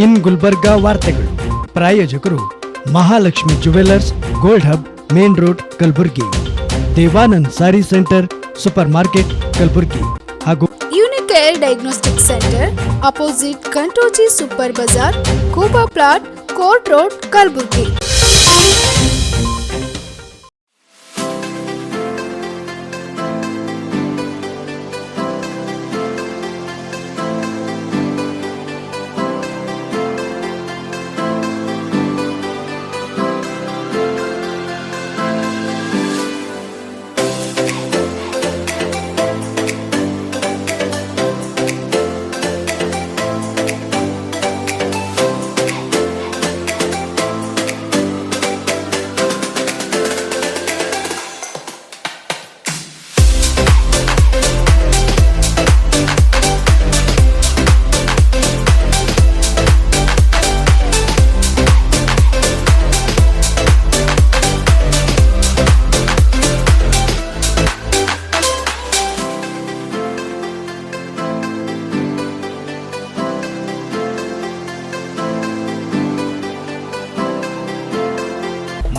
ಇನ್ ಗುಲ್ಬರ್ಗಾ ವಾರ್ತೆಗಳು. ಪ್ರಾಯೋಜಕರು Mahalakshmi jewellers, gold hub, main road, Kalaburagi. Devanand saree centre, super market, Kalaburagi. ಹಾಗೂ ಯುನಿಕೇರ್ ಡಯಾಗ್ನೋಸ್ಟಿಕ್ ಸೆಂಟರ್, ಅಪೋಸಿಟ್ ಕಂಟೋಜಿ super bazaar, ಕೂಬಾ plot, court road, Kalaburagi.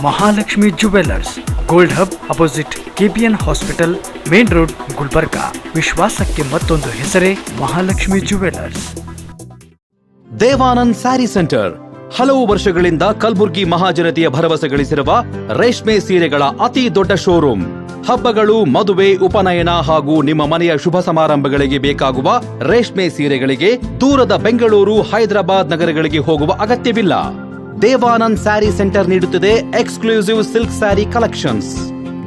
Mahalakshmi jewellers, gold hub, opposite KPN hospital, main road, Gulbarga. ವಿಶ್ವಾಸಕ್ಕೆ ಮತ್ತೊಂದು ಹೆಸರೇ Mahalakshmi jewellers. Devanand sari centre ಹಲವು ವರ್ಷಗಳಿಂದ ಕಲಬುರ್ಗಿ ಮಹಾಜನತೆಯ ಭರವಸೆ ಗಳಿಸಿರುವ ರೇಷ್ಮೆ ಸೀರೆಗಳ ಅತಿ ದೊಡ್ಡ ಶೋರೂಮ್. ಹಬ್ಬಗಳು, ಮದುವೆ, ಉಪನಯನ ಹಾಗೂ ನಿಮ್ಮ ಮನೆಯ ಶುಭ ಸಮಾರಂಭಗಳಿಗೆ ಬೇಕಾಗುವ ರೇಷ್ಮೆ ಸೀರೆಗಳಿಗೆ ದೂರದ ಬೆಂಗಳೂರು, ಹೈದರಾಬಾದ್ ನಗರಗಳಿಗೆ ಹೋಗುವ ಅಗತ್ಯವಿಲ್ಲ. ದೇವಾನಂದ್ ಸ್ಯಾರಿ ಸೆಂಟರ್ ನೀಡುತ್ತಿದೆ exclusive silk saree collections.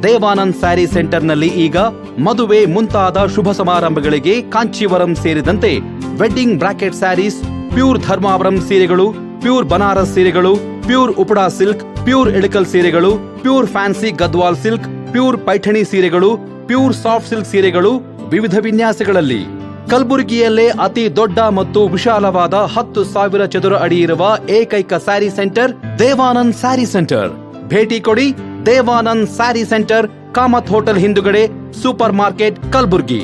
Devanand saree ಸೆಂಟರ್ನಲ್ಲಿ ಈಗ ಮದುವೆ ಮುಂತಾದ ಶುಭ ಸಮಾರಂಭಗಳಿಗೆ ಕಾಂಚೀವರಂ ಸೇರಿದಂತೆ wedding brocade sarees, pure Dharmavaram ಸೀರೆಗಳು, ಪ್ಯೂರ್ ಬನಾರಸ್ ಸೀರೆಗಳು, pure Uppada silk, pure Ilkal ಸೀರೆಗಳು, pure fancy Gadwal silk, pure Paithani ಸೀರೆಗಳು, ಪ್ಯೂರ್ ಸಾಫ್ಟ್ ಸಿಲ್ಕ್ ಸೀರೆಗಳು ವಿವಿಧ ವಿನ್ಯಾಸಗಳಲ್ಲಿ. ಕಲಬುರಗಿಯಲ್ಲೇ ಅತಿ ದೊಡ್ಡ ಮತ್ತು ವಿಶಾಲವಾದ 10,000 ಚದುರ ಅಡಿ ಇರುವ ಏಕೈಕ ಸ್ಯಾರಿ ಸೆಂಟರ್ ದೇವಾನಂದ್ ಸ್ಯಾರಿ ಸೆಂಟರ್. ಭೇಟಿ ಕೊಡಿ. ದೇವಾನಂದ್ ಸ್ಯಾರಿ ಸೆಂಟರ್, ಕಾಮತ್ ಹೋಟೆಲ್ ಹಿಂದುಗಡೆ, super market, Kalaburgi.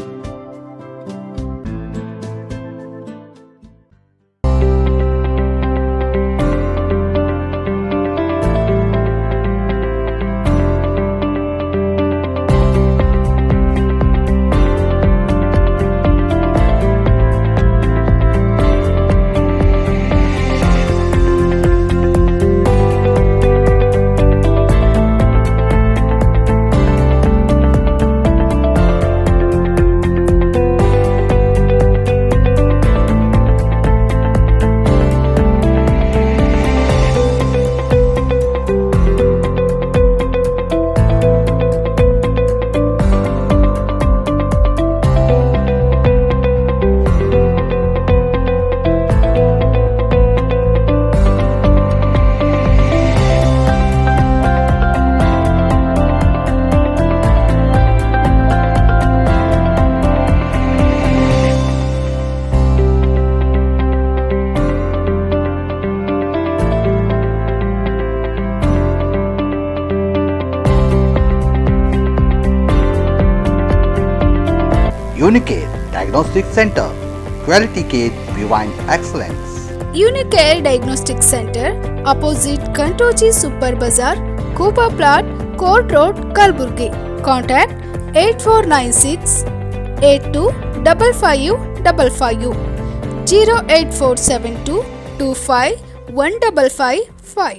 Unicare Diagnostic Center, Quality Care Beyond Excellence. Unicare Diagnostic Center, opposite Kantoji Super Bazaar, Kuba Plot, Court Road, Kalaburgi. Contact 8496 825555 08472 25 1555.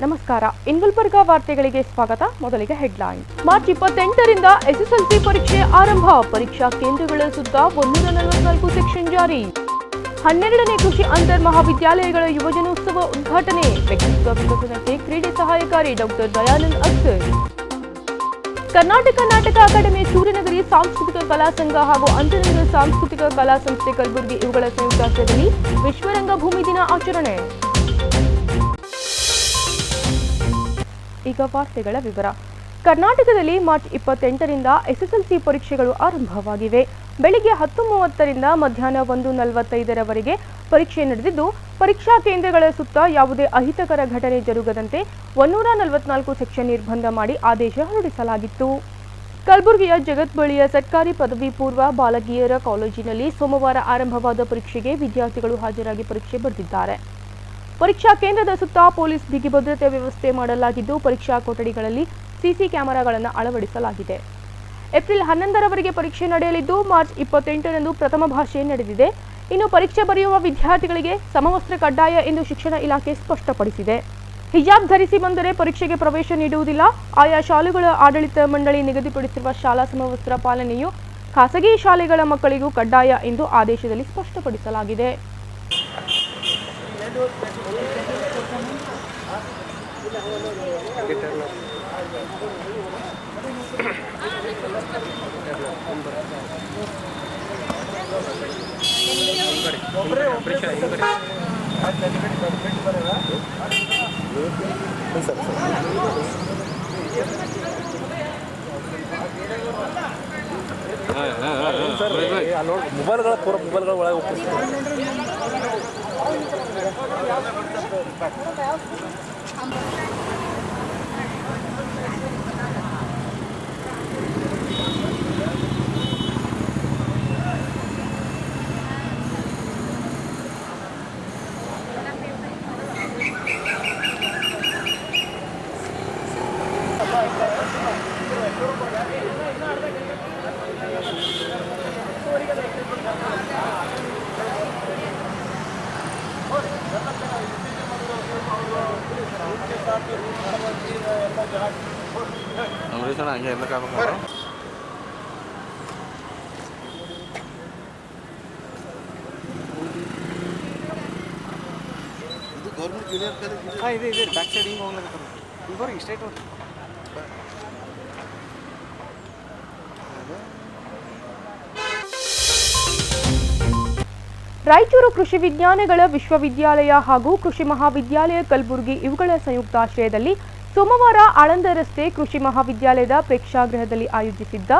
ನಮಸ್ಕಾರ. ಇನ್ ಗುಲ್ಬರ್ಗಾ ವಾರ್ತೆಗಳಿಗೆ ಸ್ವಾಗತ. ಮೊದಲಿಗೆ ಹೆಡ್ಲೈನ್. ಮಾರ್ಚ್ 28ರಿಂದ ಎಸ್ಎಸ್ಎಲ್ಸಿ ಪರೀಕ್ಷೆ ಆರಂಭ. ಪರೀಕ್ಷಾ ಕೇಂದ್ರಗಳ ಸುತ್ತ 144 ಸೆಕ್ಷನ್ ಜಾರಿ. 12ನೇ ಕೃಷಿ ಅಂತರ್ ಮಹಾವಿದ್ಯಾಲಯಗಳ ಯುವಜನೋತ್ಸವ ಉದ್ಘಾಟನೆ. ವ್ಯಕ್ತಿತ್ವ ವಿಕಸನಕ್ಕೆ ಕ್ರೀಡೆ ಸಹಾಯಕಾರಿ ಡಾಕ್ಟರ್ ದಯಾನಂದ್ ಅಖ್ತರ್. ಕರ್ನಾಟಕ ನಾಟಕ ಅಕಾಡೆಮಿ, ಸೂರ್ಯನಗರಿ ಸಾಂಸ್ಕೃತಿಕ ಕಲಾ ಸಂಘ ಹಾಗೂ ಅಂತರಂಗ ಸಾಂಸ್ಕೃತಿಕ ಕಲಾ ಸಂಸ್ಥೆ ಕಲಬುರಗಿ ಇವುಗಳ ಸಂಯುಕ್ತಾಶ್ರಯದಲ್ಲಿ ವಿಶ್ವರಂಗ ಭೂಮಿ ದಿನ ಆಚರಣೆ. ಈಗ ವಾರ್ತೆಗಳ ವಿವರ. ಕರ್ನಾಟಕದಲ್ಲಿ ಮಾರ್ಚ್ 28ರಿಂದ ಎಸ್ಎಸ್ಎಲ್ಸಿ ಪರೀಕ್ಷೆಗಳು ಆರಂಭವಾಗಿವೆ. ಬೆಳಿಗ್ಗೆ 10:30ರಿಂದ ಮಧ್ಯಾಹ್ನ 1:45ರವರೆಗೆ ಪರೀಕ್ಷೆ ನಡೆದಿದ್ದು, ಪರೀಕ್ಷಾ ಕೇಂದ್ರಗಳ ಸುತ್ತ ಯಾವುದೇ ಅಹಿತಕರ ಘಟನೆ ಜರುಗದಂತೆ 144 ಸೆಕ್ಷನ್ ನಿರ್ಬಂಧ ಮಾಡಿ ಆದೇಶ ಹೊರಡಿಸಲಾಗಿತ್ತು. ಕಲಬುರಗಿಯ ಜಗತ್ ಬಳಿಯ ಸರ್ಕಾರಿ ಪದವಿ ಪೂರ್ವ ಬಾಲಕಿಯರ ಕಾಲೇಜಿನಲ್ಲಿ ಸೋಮವಾರ ಆರಂಭವಾದ ಪರೀಕ್ಷೆಗೆ ವಿದ್ಯಾರ್ಥಿಗಳು ಹಾಜರಾಗಿ ಪರೀಕ್ಷೆ ಬರೆದಿದ್ದಾರೆ. ಪರೀಕ್ಷಾ ಕೇಂದ್ರದ ಸುತ್ತ ಪೊಲೀಸ್ ಬಿಗಿ ಭದ್ರತೆ ವ್ಯವಸ್ಥೆ ಮಾಡಲಾಗಿದ್ದು, ಪರೀಕ್ಷಾ ಕೊಠಡಿಗಳಲ್ಲಿ ಸಿಸಿ ಕ್ಯಾಮೆರಾಗಳನ್ನು ಅಳವಡಿಸಲಾಗಿದೆ. ಏಪ್ರಿಲ್ 11ರವರೆಗೆ ಪರೀಕ್ಷೆ ನಡೆಯಲಿದ್ದು, ಮಾರ್ಚ್ 28ರಂದು ಪ್ರಥಮ ಭಾಷೆ ನಡೆದಿದೆ. ಇನ್ನು ಪರೀಕ್ಷೆ ಬರೆಯುವ ವಿದ್ಯಾರ್ಥಿಗಳಿಗೆ ಸಮವಸ್ತ್ರ ಕಡ್ಡಾಯ ಎಂದು ಶಿಕ್ಷಣ ಇಲಾಖೆ ಸ್ಪಷ್ಟಪಡಿಸಿದೆ. ಹಿಜಾಬ್ ಧರಿಸಿ ಬಂದರೆ ಪರೀಕ್ಷೆಗೆ ಪ್ರವೇಶ ನೀಡುವುದಿಲ್ಲ. ಆಯಾ ಶಾಲೆಗಳ ಆಡಳಿತ ಮಂಡಳಿ ನಿಗದಿಪಡಿಸಿರುವ ಶಾಲಾ ಸಮವಸ್ತ್ರ ಪಾಲನೆಯು ಖಾಸಗಿ ಶಾಲೆಗಳ ಮಕ್ಕಳಿಗೂ ಕಡ್ಡಾಯ ಎಂದು ಆದೇಶದಲ್ಲಿ ಸ್ಪಷ್ಟಪಡಿಸಲಾಗಿದೆ. ಮೊಬೈಲ್ಗಳ ಒಳಗೆ ಹಂಗೆ ಎಲ್ಲ ಕಾಬೇಕು. ಇದು ಗೌರ್ಮೆಂಟ್ ಜೂನಿಯರ್ ಕಾಲೇಜ್ ಇದೆ ಬ್ಯಾಕ್ ಸೈಡ್ ಹಿಂಗೆ ಹೋಗ್ಲಿಕ್ಕೆ ಇವರು ಇಷ್ಟೇ ರಾಯಚೂರು ಕೃಷಿ ವಿಜ್ಞಾನಗಳ ವಿಶ್ವವಿದ್ಯಾಲಯ ಹಾಗೂ ಕೃಷಿ ಮಹಾವಿದ್ಯಾಲಯ ಕಲಬುರಗಿ ಇವುಗಳ ಸಂಯುಕ್ತಾಶ್ರಯದಲ್ಲಿ ಸೋಮವಾರ ಆಳಂದ ರಸ್ತೆ ಕೃಷಿ ಮಹಾವಿದ್ಯಾಲಯದ ಪ್ರೇಕ್ಷಾಗೃಹದಲ್ಲಿ ಆಯೋಜಿಸಿದ್ದ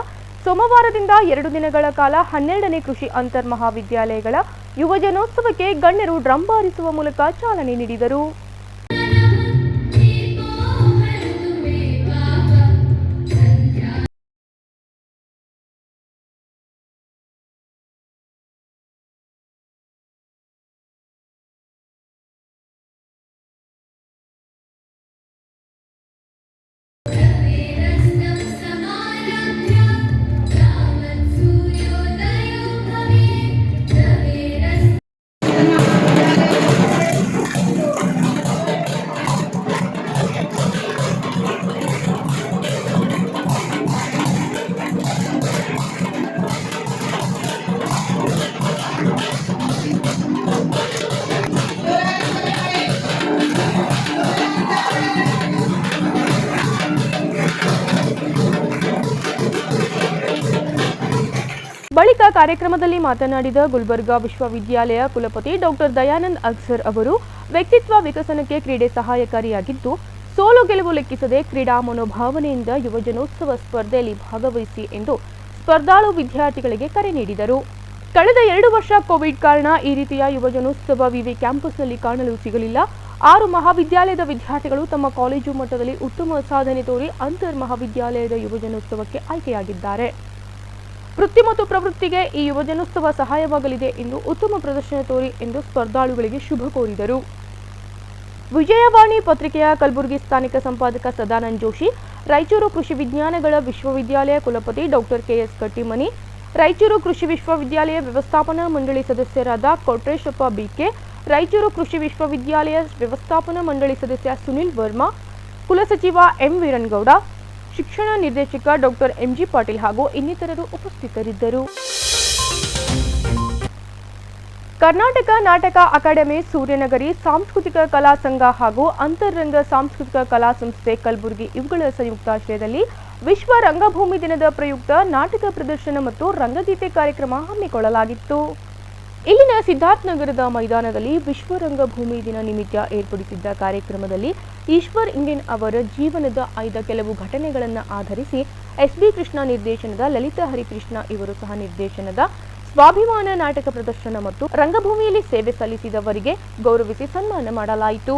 ಸೋಮವಾರದಿಂದ 2 ದಿನಗಳ ಕಾಲ 12ನೇ ಕೃಷಿ ಅಂತರ್ ಮಹಾವಿದ್ಯಾಲಯಗಳ ಯುವಜನೋತ್ಸವಕ್ಕೆ ಗಣ್ಯರು ಡ್ರಮ್ ಬಾರಿಸುವ ಮೂಲಕ ಚಾಲನೆ ನೀಡಿದರು. ಬಳಿಕ ಕಾರ್ಯಕ್ರಮದಲ್ಲಿ ಮಾತನಾಡಿದ ಗುಲ್ಬರ್ಗಾ ವಿಶ್ವವಿದ್ಯಾಲಯ ಕುಲಪತಿ ಡಾಕ್ಟರ್ ದಯಾನಂದ್ ಅಗ್ಸರ್ ಅವರು, ವ್ಯಕ್ತಿತ್ವ ವಿಕಸನಕ್ಕೆ ಕ್ರೀಡೆ ಸಹಾಯಕಾರಿಯಾಗಿದ್ದು, ಸೋಲು ಗೆಲುವು ಲೆಕ್ಕಿಸದೆ ಕ್ರೀಡಾ ಮನೋಭಾವನೆಯಿಂದ ಯುವಜನೋತ್ಸವ ಸ್ಪರ್ಧೆಯಲ್ಲಿ ಭಾಗವಹಿಸಿ ಎಂದು ಸ್ಪರ್ಧಾಳು ವಿದ್ಯಾರ್ಥಿಗಳಿಗೆ ಕರೆ ನೀಡಿದರು. ಕಳೆದ 2 ವರ್ಷ ಕೋವಿಡ್ ಕಾರಣ ಈ ರೀತಿಯ ಯುವಜನೋತ್ಸವ ವಿವಿ ಕ್ಯಾಂಪಸ್ನಲ್ಲಿ ಕಾಣಲು ಸಿಗಲಿಲ್ಲ. 6 ಮಹಾವಿದ್ಯಾಲಯದ ವಿದ್ಯಾರ್ಥಿಗಳು ತಮ್ಮ ಕಾಲೇಜು ಮಟ್ಟದಲ್ಲಿ ಉತ್ತಮ ಸಾಧನೆ ತೋರಿ ಅಂತರ್ ಮಹಾವಿದ್ಯಾಲಯದ ಯುವಜನೋತ್ಸವಕ್ಕೆ ಆಯ್ಕೆಯಾಗಿದ್ದಾರೆ. ವೃತ್ತಿ ಮತ್ತು ಪ್ರವೃತ್ತಿಗೆ ಈ ಯುವಜನೋತ್ಸವ ಸಹಾಯವಾಗಲಿದೆ ಎಂದು ಉತ್ತಮ ಪ್ರದರ್ಶನ ತೋರಿ ಎಂದು ಸ್ಪರ್ಧಾಳುಗಳಿಗೆ ಶುಭ ಕೋರಿದರು. ವಿಜಯವಾಣಿ ಪತ್ರಿಕೆಯ ಕಲಬುರಗಿ ಸ್ಥಾನಿಕ ಸಂಪಾದಕ ಸದಾನಂದ ಜೋಶಿ, ರಾಯಚೂರು ಕೃಷಿ ವಿಜ್ಞಾನಗಳ ವಿಶ್ವವಿದ್ಯಾಲಯ ಕುಲಪತಿ ಡಾಕ್ಟರ್ ಕೆಎಸ್ ಕಟ್ಟಿಮನಿ, ರಾಯಚೂರು ಕೃಷಿ ವಿಶ್ವವಿದ್ಯಾಲಯ ವ್ಯವಸ್ಥಾಪನಾ ಮಂಡಳಿ ಸದಸ್ಯರಾದ ಕೊಟ್ರೇಶಪ್ಪ ಬಿಕೆ, ರಾಯಚೂರು ಕೃಷಿ ವಿಶ್ವವಿದ್ಯಾಲಯ ವ್ಯವಸ್ಥಾಪನಾ ಮಂಡಳಿ ಸದಸ್ಯ ಸುನಿಲ್ ವರ್ಮಾ, ಕುಲಸಚಿವ ಎಂ ವೀರನಗೌಡ, ಶಿಕ್ಷಣ ನಿರ್ದೇಶಕ ಡಾಕ್ಟರ್ ಎಂಜಿ ಪಾಟೀಲ್ ಹಾಗೂ ಇನ್ನಿತರರು ಉಪಸ್ಥಿತರಿದ್ದರು. ಕರ್ನಾಟಕ ನಾಟಕ ಅಕಾಡೆಮಿ, ಸೂರ್ಯನಗರಿ ಸಾಂಸ್ಕೃತಿಕ ಕಲಾ ಸಂಘ ಹಾಗೂ ಅಂತರ್ರಂಗ ಸಾಂಸ್ಕೃತಿಕ ಕಲಾ ಸಂಸ್ಥೆ ಕಲಬುರಗಿ ಇವುಗಳ ಸಂಯುಕ್ತಾಶ್ರಯದಲ್ಲಿ ವಿಶ್ವ ರಂಗಭೂಮಿ ದಿನದ ಪ್ರಯುಕ್ತ ನಾಟಕ ಪ್ರದರ್ಶನ ಮತ್ತು ರಂಗಗೀತೆ ಕಾರ್ಯಕ್ರಮ ಹಮ್ಮಿಕೊಳ್ಳಲಾಗಿತ್ತು. ಇಲ್ಲಿನ ಸಿದ್ಧಾರ್ಥ ನಗರದ ಮೈದಾನದಲ್ಲಿ ವಿಶ್ವ ರಂಗಭೂಮಿ ದಿನ ನಿಮಿತ್ತ ಏರ್ಪಡಿಸಿದ್ದ ಕಾರ್ಯಕ್ರಮದಲ್ಲಿ ಈಶ್ವರ್ ಇಂಡಿಯನ್ ಅವರ ಜೀವನದ ಆಯ್ದ ಕೆಲವು ಘಟನೆಗಳನ್ನು ಆಧರಿಸಿ ಎಸ್ಬಿ ಕೃಷ್ಣ ನಿರ್ದೇಶನದ ಲಲಿತಾ ಹರಿಕೃಷ್ಣ ಇವರು ಸಹ ನಿರ್ದೇಶನದ ಸ್ವಾಭಿಮಾನ ನಾಟಕ ಪ್ರದರ್ಶನ ಮತ್ತು ರಂಗಭೂಮಿಯಲ್ಲಿ ಸೇವೆ ಸಲ್ಲಿಸಿದವರಿಗೆ ಗೌರವಿಸಿ ಸನ್ಮಾನ ಮಾಡಲಾಯಿತು.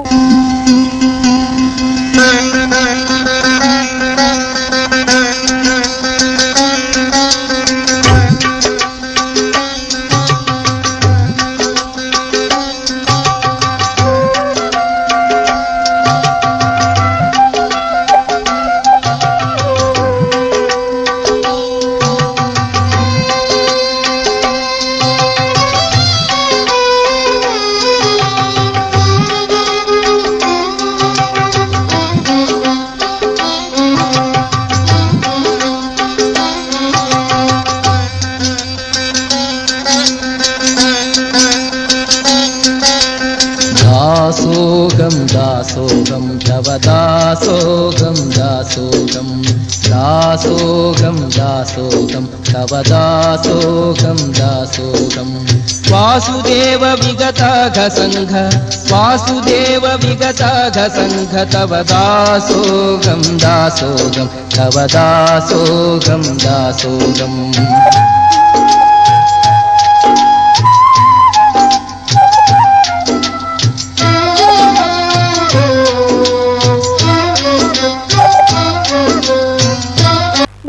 दासोगं तव दासोगं दासोगं दासोगं दासोगं तव दासोगं दासोगं वासुदेव विगताघ संघ वासुदेव विगताघ संघ तव दासोगं दासोगं तव दासोगं दासोगं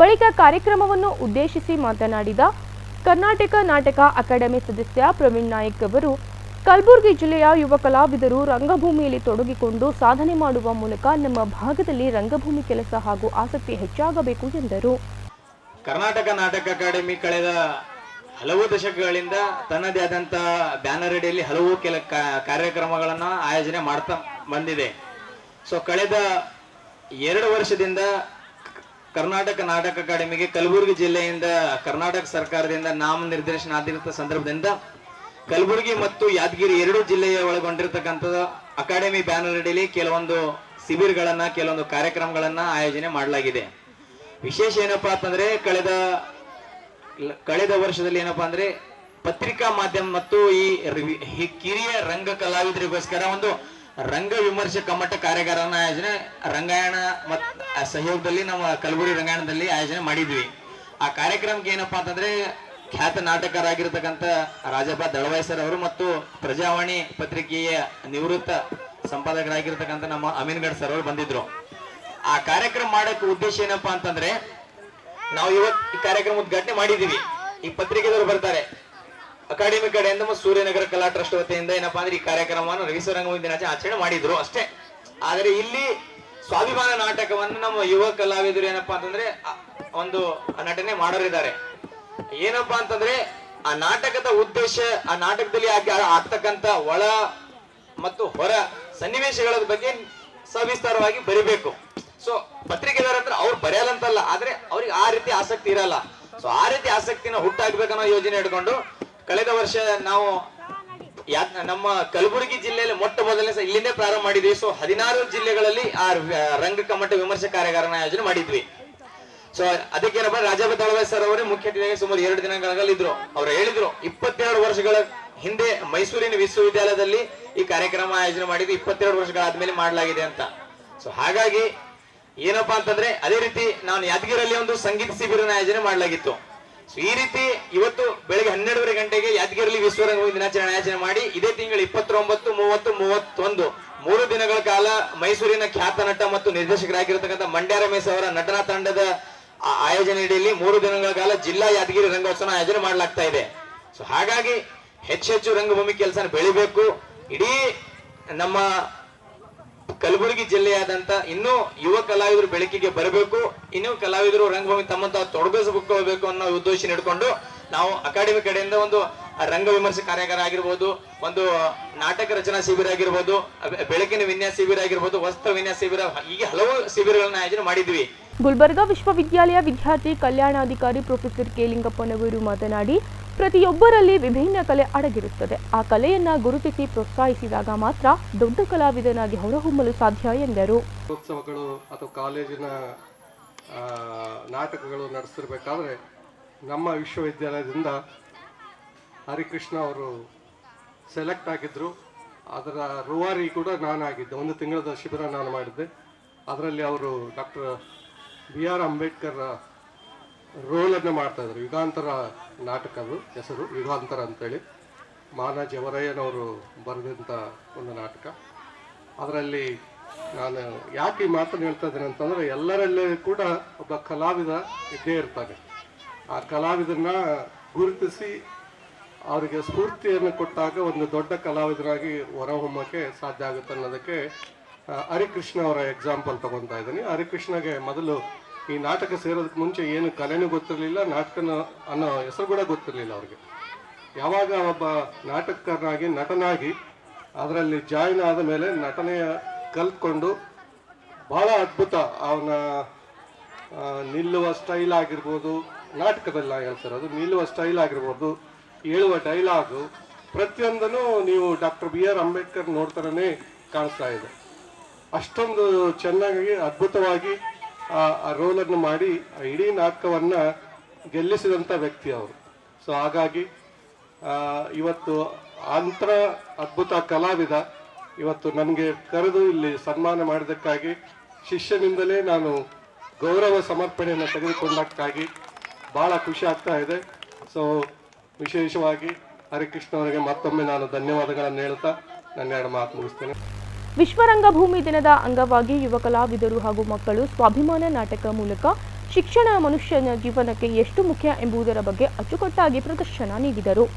ಬಳಿಕ ಕಾರ್ಯಕ್ರಮವನ್ನು ಉದ್ದೇಶಿಸಿ ಮಾತನಾಡಿದ ಕರ್ನಾಟಕ ನಾಟಕ ಅಕಾಡೆಮಿ ಸದಸ್ಯ ಪ್ರವೀಣ್ ನಾಯಕ್ ಅವರು ಕಲಬುರಗಿ ಜಿಲ್ಲೆಯ ಯುವ ಕಲಾವಿದರು ರಂಗಭೂಮಿಯಲ್ಲಿ ತೊಡಗಿಕೊಂಡು ಸಾಧನೆ ಮಾಡುವ ಮೂಲಕ ನಮ್ಮ ಭಾಗದಲ್ಲಿ ರಂಗಭೂಮಿ ಕೆಲಸ ಹಾಗೂ ಆಸಕ್ತಿ ಹೆಚ್ಚಾಗಬೇಕು ಎಂದರು. ಕರ್ನಾಟಕ ನಾಟಕ ಅಕಾಡೆಮಿ ಕಳೆದ ಹಲವು ದಶಕಗಳಿಂದ ತನ್ನದೇ ಆದಂತಹ ಬ್ಯಾನರ್ ಅಡಿಯಲ್ಲಿ ಹಲವು ಕಾರ್ಯಕ್ರಮಗಳನ್ನು ಆಯೋಜನೆ ಮಾಡ್ತಾ ಬಂದಿದೆ. ಸೊ ಕಳೆದ 2 ವರ್ಷದಿಂದ ಕರ್ನಾಟಕ ನಾಟಕ ಅಕಾಡೆಮಿಗೆ ಕಲಬುರಗಿ ಜಿಲ್ಲೆಯಿಂದ ಕರ್ನಾಟಕ ಸರ್ಕಾರದಿಂದ ನಾಮನಿರ್ದೇಶನ ಆಗಿರುವ ಸಂದರ್ಭದಿಂದ ಕಲಬುರಗಿ ಮತ್ತು ಯಾದಗಿರಿ 2 ಜಿಲ್ಲೆಯ ಒಳಗೊಂಡಿರತಕ್ಕಂಥ ಅಕಾಡೆಮಿ ಬ್ಯಾನರ್ ಅಡಿಯಲ್ಲಿ ಕೆಲವೊಂದು ಶಿಬಿರಗಳನ್ನ ಕೆಲವೊಂದು ಕಾರ್ಯಕ್ರಮಗಳನ್ನ ಆಯೋಜನೆ ಮಾಡಲಾಗಿದೆ. ವಿಶೇಷ ಏನಪ್ಪಾ ಅಂತಂದ್ರೆ ಕಳೆದ ವರ್ಷದಲ್ಲಿ ಏನಪ್ಪಾ ಅಂದ್ರೆ ಪತ್ರಿಕಾ ಮಾಧ್ಯಮ ಮತ್ತು ಈ ಕಿರಿಯ ರಂಗ ಕಲಾವಿದರಿಗೋಸ್ಕರ ಒಂದು ರಂಗ ವಿಮರ್ಶೆ ಕಮ್ಮಟ ಕಾರ್ಯಾಗಾರನ ಆಯೋಜನೆ ರಂಗಾಯಣ ಮತ್ತು ಸಹಯೋಗದಲ್ಲಿ ನಮ್ಮ ಕಲಬುರಗಿ ರಂಗಾಯಣದಲ್ಲಿ ಆಯೋಜನೆ ಮಾಡಿದ್ವಿ. ಆ ಕಾರ್ಯಕ್ರಮಕ್ಕೆ ಏನಪ್ಪಾ ಅಂತಂದ್ರೆ ಖ್ಯಾತ ನಾಟಕರಾಗಿರ್ತಕ್ಕಂಥ ರಾಜಪ್ಪ ದಳವಾಯಿ ಸರ್ ಅವರು ಮತ್ತು ಪ್ರಜಾವಾಣಿ ಪತ್ರಿಕೆಯ ನಿವೃತ್ತ ಸಂಪಾದಕರಾಗಿರ್ತಕ್ಕಂಥ ನಮ್ಮ ಅಮೀನ್ಗಢ್ ಸರ್ ಅವರು ಬಂದಿದ್ರು. ಆ ಕಾರ್ಯಕ್ರಮ ಮಾಡಕ್ಕೆ ಉದ್ದೇಶ ಏನಪ್ಪಾ ಅಂತಂದ್ರೆ ನಾವು ಇವತ್ತು ಈ ಕಾರ್ಯಕ್ರಮ ಉದ್ಘಾಟನೆ ಮಾಡಿದೀವಿ. ಈ ಪತ್ರಿಕೆದವರು ಬರ್ತಾರೆ ಅಕಾಡೆಮಿ ಕಡೆಯಿಂದ ಮತ್ತು ಸೂರ್ಯನಗರ ಕಲಾ ಟ್ರಸ್ಟ್ ವತಿಯಿಂದ ಏನಪ್ಪಾ ಅಂದ್ರೆ ಈ ಕಾರ್ಯಕ್ರಮವನ್ನು ವಿಶ್ವ ರಂಗಭೂಮಿ ದಿನಾಚರಣೆ ಆಚರಣೆ ಮಾಡಿದ್ರು ಅಷ್ಟೇ. ಆದ್ರೆ ಇಲ್ಲಿ ಸ್ವಾಭಿಮಾನ ನಾಟಕವನ್ನು ನಮ್ಮ ಯುವ ಕಲಾವಿದರು ಏನಪ್ಪಾ ಅಂತಂದ್ರೆ ಒಂದು ನಟನೆ ಮಾಡೋರಿದ್ದಾರೆ. ಏನಪ್ಪಾ ಅಂತಂದ್ರೆ ಆ ನಾಟಕದ ಉದ್ದೇಶ, ಆ ನಾಟಕದಲ್ಲಿ ಆಗ್ತಕ್ಕಂತ ಒಳ ಮತ್ತು ಹೊರ ಸನ್ನಿವೇಶಗಳ ಬಗ್ಗೆ ಸವಿಸ್ತಾರವಾಗಿ ಬರಿಬೇಕು. ಸೊ ಪತ್ರಿಕೆದಾರ ಹತ್ರ ಅವ್ರು ಬರೆಯಲ್ಲಂತಲ್ಲ, ಆದ್ರೆ ಅವ್ರಿಗೆ ಆ ರೀತಿ ಆಸಕ್ತಿ ಇರಲ್ಲ. ಸೊ ಆ ರೀತಿ ಆಸಕ್ತಿನ ಹುಟ್ಟಾಕ್ಬೇಕನ್ನೋ ಯೋಜನೆ ಇಟ್ಕೊಂಡು ಕಳೆದ ವರ್ಷ ನಾವು ನಮ್ಮ ಕಲಬುರಗಿ ಜಿಲ್ಲೆಯಲ್ಲಿ ಮೊಟ್ಟ ಮೊದಲನೇ ಇಲ್ಲಿಂದೇ ಪ್ರಾರಂಭ ಮಾಡಿದ್ವಿ. ಸೊ 16 ಜಿಲ್ಲೆಗಳಲ್ಲಿ ಆ ರಂಗ ಕಮ್ಮಟ ವಿಮರ್ಶೆ ಕಾರ್ಯಾಗಾರನ ಆಯೋಜನೆ ಮಾಡಿದ್ವಿ. ಸೊ ಅದಕ್ಕೇನಪ್ಪ ರಾಜಪ್ಪ ದಳವಾಯಿ ಸರ್ ಅವರೇ ಮುಖ್ಯ ಅತಿಥಿಯಾಗಿ ಸುಮಾರು 2 ದಿನಗಳಲ್ಲಿ ಇದ್ರು. ಅವ್ರು ಹೇಳಿದ್ರು 22 ವರ್ಷಗಳ ಹಿಂದೆ ಮೈಸೂರಿನ ವಿಶ್ವವಿದ್ಯಾಲಯದಲ್ಲಿ ಈ ಕಾರ್ಯಕ್ರಮ ಆಯೋಜನೆ ಮಾಡಿದ್ವಿ, 22 ವರ್ಷಗಳಾದ್ಮೇಲೆ ಮಾಡಲಾಗಿದೆ ಅಂತ. ಸೊ ಹಾಗಾಗಿ ಏನಪ್ಪಾ ಅಂತಂದ್ರೆ ಅದೇ ರೀತಿ ನಾನು ಯಾದಗಿರಿಯಲ್ಲಿ ಒಂದು ಸಂಗೀತ ಶಿಬಿರನ ಆಯೋಜನೆ ಮಾಡಲಾಗಿತ್ತು. ಸೊ ಈ ರೀತಿ ಇವತ್ತು ಬೆಳಗ್ಗೆ 12:30 ಗಂಟೆಗೆ ಯಾದಗಿರಿಯಲ್ಲಿ ವಿಶ್ವ ರಂಗಭೂಮಿ ದಿನಾಚರಣೆ ಆಯೋಜನೆ ಮಾಡಿ ಇದೇ ತಿಂಗಳು 29, 30, 31 3 ದಿನಗಳ ಕಾಲ ಮೈಸೂರಿನ ಖ್ಯಾತ ನಟ ಮತ್ತು ನಿರ್ದೇಶಕರಾಗಿರತಕ್ಕಂಥ ಮಂಡ್ಯ ರಮೇಶ್ ಅವರ ನಟನಾ ತಂಡದ ಆಯೋಜನೆ ಅಡಿಯಲ್ಲಿ 3 ದಿನಗಳ ಕಾಲ ಜಿಲ್ಲಾ ಯಾದಗಿರಿ ರಂಗೋತ್ಸವ ಆಯೋಜನೆ ಮಾಡಲಾಗ್ತಾ ಇದೆ. ಸೊ ಹಾಗಾಗಿ ಹೆಚ್ಚೆಚ್ಚು ರಂಗಭೂಮಿ ಕೆಲಸ ಬೆಳಿಬೇಕು. ಇಡೀ ನಮ್ಮ ಕಲಬುರಗಿ ಜಿಲ್ಲೆಯಾದಂತ ಇನ್ನೂ ಯುವ ಕಲಾವಿದರು ಬೆಳಕಿಗೆ ಬರಬೇಕು, ಇನ್ನೂ ಕಲಾವಿದರು ರಂಗಭೂಮಿ ತಮ್ಮಂತ ತೊಡಗಿಸಿಕೊಳ್ಳಬೇಕು ಅನ್ನೋ ಉದ್ದೇಶ ಇಟ್ಕೊಂಡು ನಾವು ಅಕಾಡೆಮಿ ಕಡೆಯಿಂದ ಒಂದು ರಂಗ ವಿಮರ್ಶೆ ಕಾರ್ಯಾಗಾರ ಆಗಿರ್ಬೋದು, ಒಂದು ನಾಟಕ ರಚನಾ ಶಿಬಿರ ಆಗಿರ್ಬೋದು, ಬೆಳಕಿನ ವಿನ್ಯಾಸ ಶಿಬಿರ ಆಗಿರ್ಬೋದು, ವಸ್ತ್ರ ವಿನ್ಯಾಸ ಶಿಬಿರ, ಹೀಗೆ ಹಲವು ಶಿಬಿರಗಳನ್ನ ಆಯೋಜನೆ ಮಾಡಿದ್ವಿ. ಗುಲ್ಬರ್ಗಾ ವಿಶ್ವವಿದ್ಯಾಲಯ ವಿದ್ಯಾರ್ಥಿ ಕಲ್ಯಾಣಾಧಿಕಾರಿ ಪ್ರೊಫೆಸರ್ ಕೆ ಲಿಂಗಪ್ಪನವರು ಮಾತನಾಡಿ, ಪ್ರತಿಯೊಬ್ಬರಲ್ಲಿ ವಿಭಿನ್ನ ಕಲೆ ಅಡಗಿರುತ್ತದೆ. ಆ ಕಲೆಯನ್ನ ಗುರುತಿಸಿ ಪ್ರೋತ್ಸಾಹಿಸಿದಾಗ ಮಾತ್ರ ದೊಡ್ಡ ಕಲಾವಿದನಾಗಿ ಹೊರಹೊಮ್ಮಲು ಸಾಧ್ಯ ಎಂದರು. ಉತ್ಸವಗಳು ಅಥವಾ ಕಾಲೇಜಿನ ನಾಟಕಗಳು ನಡೆಸಿರ್ಬೇಕಾದ್ರೆ ನಮ್ಮ ವಿಶ್ವವಿದ್ಯಾಲಯದಿಂದ ಹರಿಕೃಷ್ಣ ಅವರು ಸೆಲೆಕ್ಟ್ ಆಗಿದ್ದರು. ಅದರ ರೂವಾರಿ ಕೂಡ ನಾನಾಗಿದ್ದೆ. 1 ತಿಂಗಳ ಶಿಬಿರ ನಾನು ಮಾಡಿದ್ದೆ. ಅದರಲ್ಲಿ ಅವರು ಡಾಕ್ಟರ್ BR ಅಂಬೇಡ್ಕರ್ ರೋಲನ್ನು ಮಾಡ್ತಾಯಿದ್ರು. ಯುಗಾಂತರ ನಾಟಕದ ಹೆಸರು ಯುಗಾಂತರ ಅಂತೇಳಿ, ಮಾನ ಜವರಯ್ಯನವರು ಬರೆದಂಥ ಒಂದು ನಾಟಕ. ಅದರಲ್ಲಿ ನಾನು ಯಾಕೆ ಈ ಮಾತನ್ನು ಹೇಳ್ತಾ ಇದ್ದೇನೆ ಅಂತಂದರೆ, ಎಲ್ಲರಲ್ಲೇ ಕೂಡ ಒಬ್ಬ ಕಲಾವಿದ ಇದ್ದೇ ಇರ್ತಾನೆ. ಆ ಕಲಾವಿದನ್ನ ಗುರುತಿಸಿ ಅವರಿಗೆ ಸ್ಫೂರ್ತಿಯನ್ನು ಕೊಟ್ಟಾಗ ಒಂದು ದೊಡ್ಡ ಕಲಾವಿದರಾಗಿ ಹೊರಹೊಮ್ಮಕ್ಕೆ ಸಾಧ್ಯ ಆಗುತ್ತೆ ಅನ್ನೋದಕ್ಕೆ ಹರಿಕೃಷ್ಣ ಅವರ ಎಕ್ಸಾಂಪಲ್ ತಗೊತಾ ಇದ್ದೀನಿ. ಹರಿಕೃಷ್ಣಗೆ ಮೊದಲು ಈ ನಾಟಕ ಸೇರೋದಕ್ಕೆ ಮುಂಚೆ ಏನು ಕಲೆನೂ ಗೊತ್ತಿರಲಿಲ್ಲ, ನಾಟಕನ ಅನ್ನೋ ಹೆಸರು ಕೂಡ ಗೊತ್ತಿರಲಿಲ್ಲ ಅವ್ರಿಗೆ. ಯಾವಾಗ ಒಬ್ಬ ನಾಟಕಕಾರನಾಗಿ ನಟನಾಗಿ ಅದರಲ್ಲಿ ಜಾಯಿನ್ ಆದ ಮೇಲೆ ನಟನೆಯ ಕಲ್ತ್ಕೊಂಡು ಭಾಳ ಅದ್ಭುತ ಅವನ ನಿಲ್ಲುವ ಸ್ಟೈಲ್ ಆಗಿರ್ಬೋದು, ನಾಟಕದಲ್ಲಿ ಹೇಳ್ತಿರೋದು ನಿಲ್ಲುವ ಸ್ಟೈಲ್ ಆಗಿರ್ಬೋದು, ಹೇಳುವ ಡೈಲಾಗು ಪ್ರತಿಯೊಂದನ್ನು ನೀವು ಡಾಕ್ಟರ್ BR ಅಂಬೇಡ್ಕರ್ ನೋಡ್ತಾರೇ ಕಾಣಿಸ್ತಾ ಇದೆ. ಅಷ್ಟೊಂದು ಚೆನ್ನಾಗಿ ಅದ್ಭುತವಾಗಿ ಆ ರೋಲನ್ನು ಮಾಡಿ ಇಡೀ ನಾಟಕವನ್ನು ಗೆಲ್ಲಿಸಿದಂಥ ವ್ಯಕ್ತಿ ಅವರು. ಸೊ ಹಾಗಾಗಿ ಇವತ್ತು ಅಂತರ ಅದ್ಭುತ ಕಲಾವಿದ ಇವತ್ತು ನನಗೆ ಕರೆದು ಇಲ್ಲಿ ಸನ್ಮಾನ ಮಾಡಿದ್ದಕ್ಕಾಗಿ, ಶಿಷ್ಯನಿಂದಲೇ ನಾನು ಗೌರವ ಸಮರ್ಪಣೆಯನ್ನು ತೆಗೆದುಕೊಂಡಕ್ಕಾಗಿ ಭಾಳ ಖುಷಿ ಆಗ್ತಾ ಇದೆ. ಸೊ ವಿಶೇಷವಾಗಿ ಹರಿಕೃಷ್ಣ ಅವರಿಗೆ ಮತ್ತೊಮ್ಮೆ ನಾನು ಧನ್ಯವಾದಗಳನ್ನು ಹೇಳ್ತಾ ನನ್ನ 2 ಮಾತು ಮುಗಿಸ್ತೇನೆ. ವಿಶ್ವ ರಂಗಭೂಮಿ ದಿನದ ಅಂಗವಾಗಿ ಯುವ ಕಲಾವಿದರು ಹಾಗೂ ಮಕ್ಕಳು ಸ್ವಾಭಿಮಾನ ನಾಟಕ ಮೂಲಕ ಶಿಕ್ಷಣ ಮನುಷ್ಯನ ಜೀವನಕ್ಕೆ ಎಷ್ಟು ಮುಖ್ಯ ಎಂಬುದರ ಬಗ್ಗೆ ಅಚ್ಚುಕಟ್ಟಾಗಿ ಪ್ರದರ್ಶನ ನೀಡಿದರು.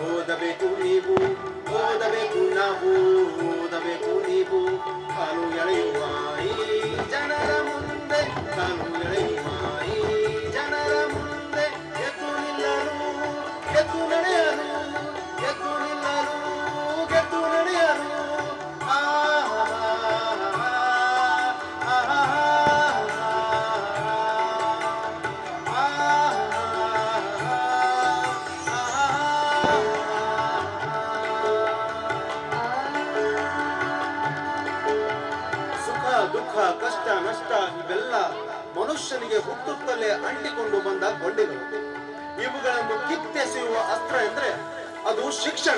ಓದಬೇಕು ನೀವು, ಓದಬೇಕು ನಾವು, ಓದಬೇಕು ನೀವು, ಕಾಲು ಎಳೆಯುವ ಈ ಜನರ ಮುಂದೆ, ಕಾಲು ಎಳೆಯುವ ಈ ಜನರ ಮುಂದೆ, ಎದ್ದು ನಿಲ್ಲಲು, ಎದ್ದು ನಡೆಯಲು, ಎದ್ದು ನಿಲ್ಲಲು, ಗೆದ್ದು ನಡೆಯಲು. ಕಷ್ಟ ನಷ್ಟ ಇವೆಲ್ಲ ಮನುಷ್ಯನಿಗೆ ಹುಟ್ಟುತ್ತಲೇ ಅಂಟಿಕೊಂಡು ಬಂದ ಗೊಂಡೆಗಳು. ಇವುಗಳನ್ನು ಕಿತ್ತೆಸೆಯುವ ಅಸ್ತ್ರ ಎಂದ್ರೆ ಅದು ಶಿಕ್ಷಣ.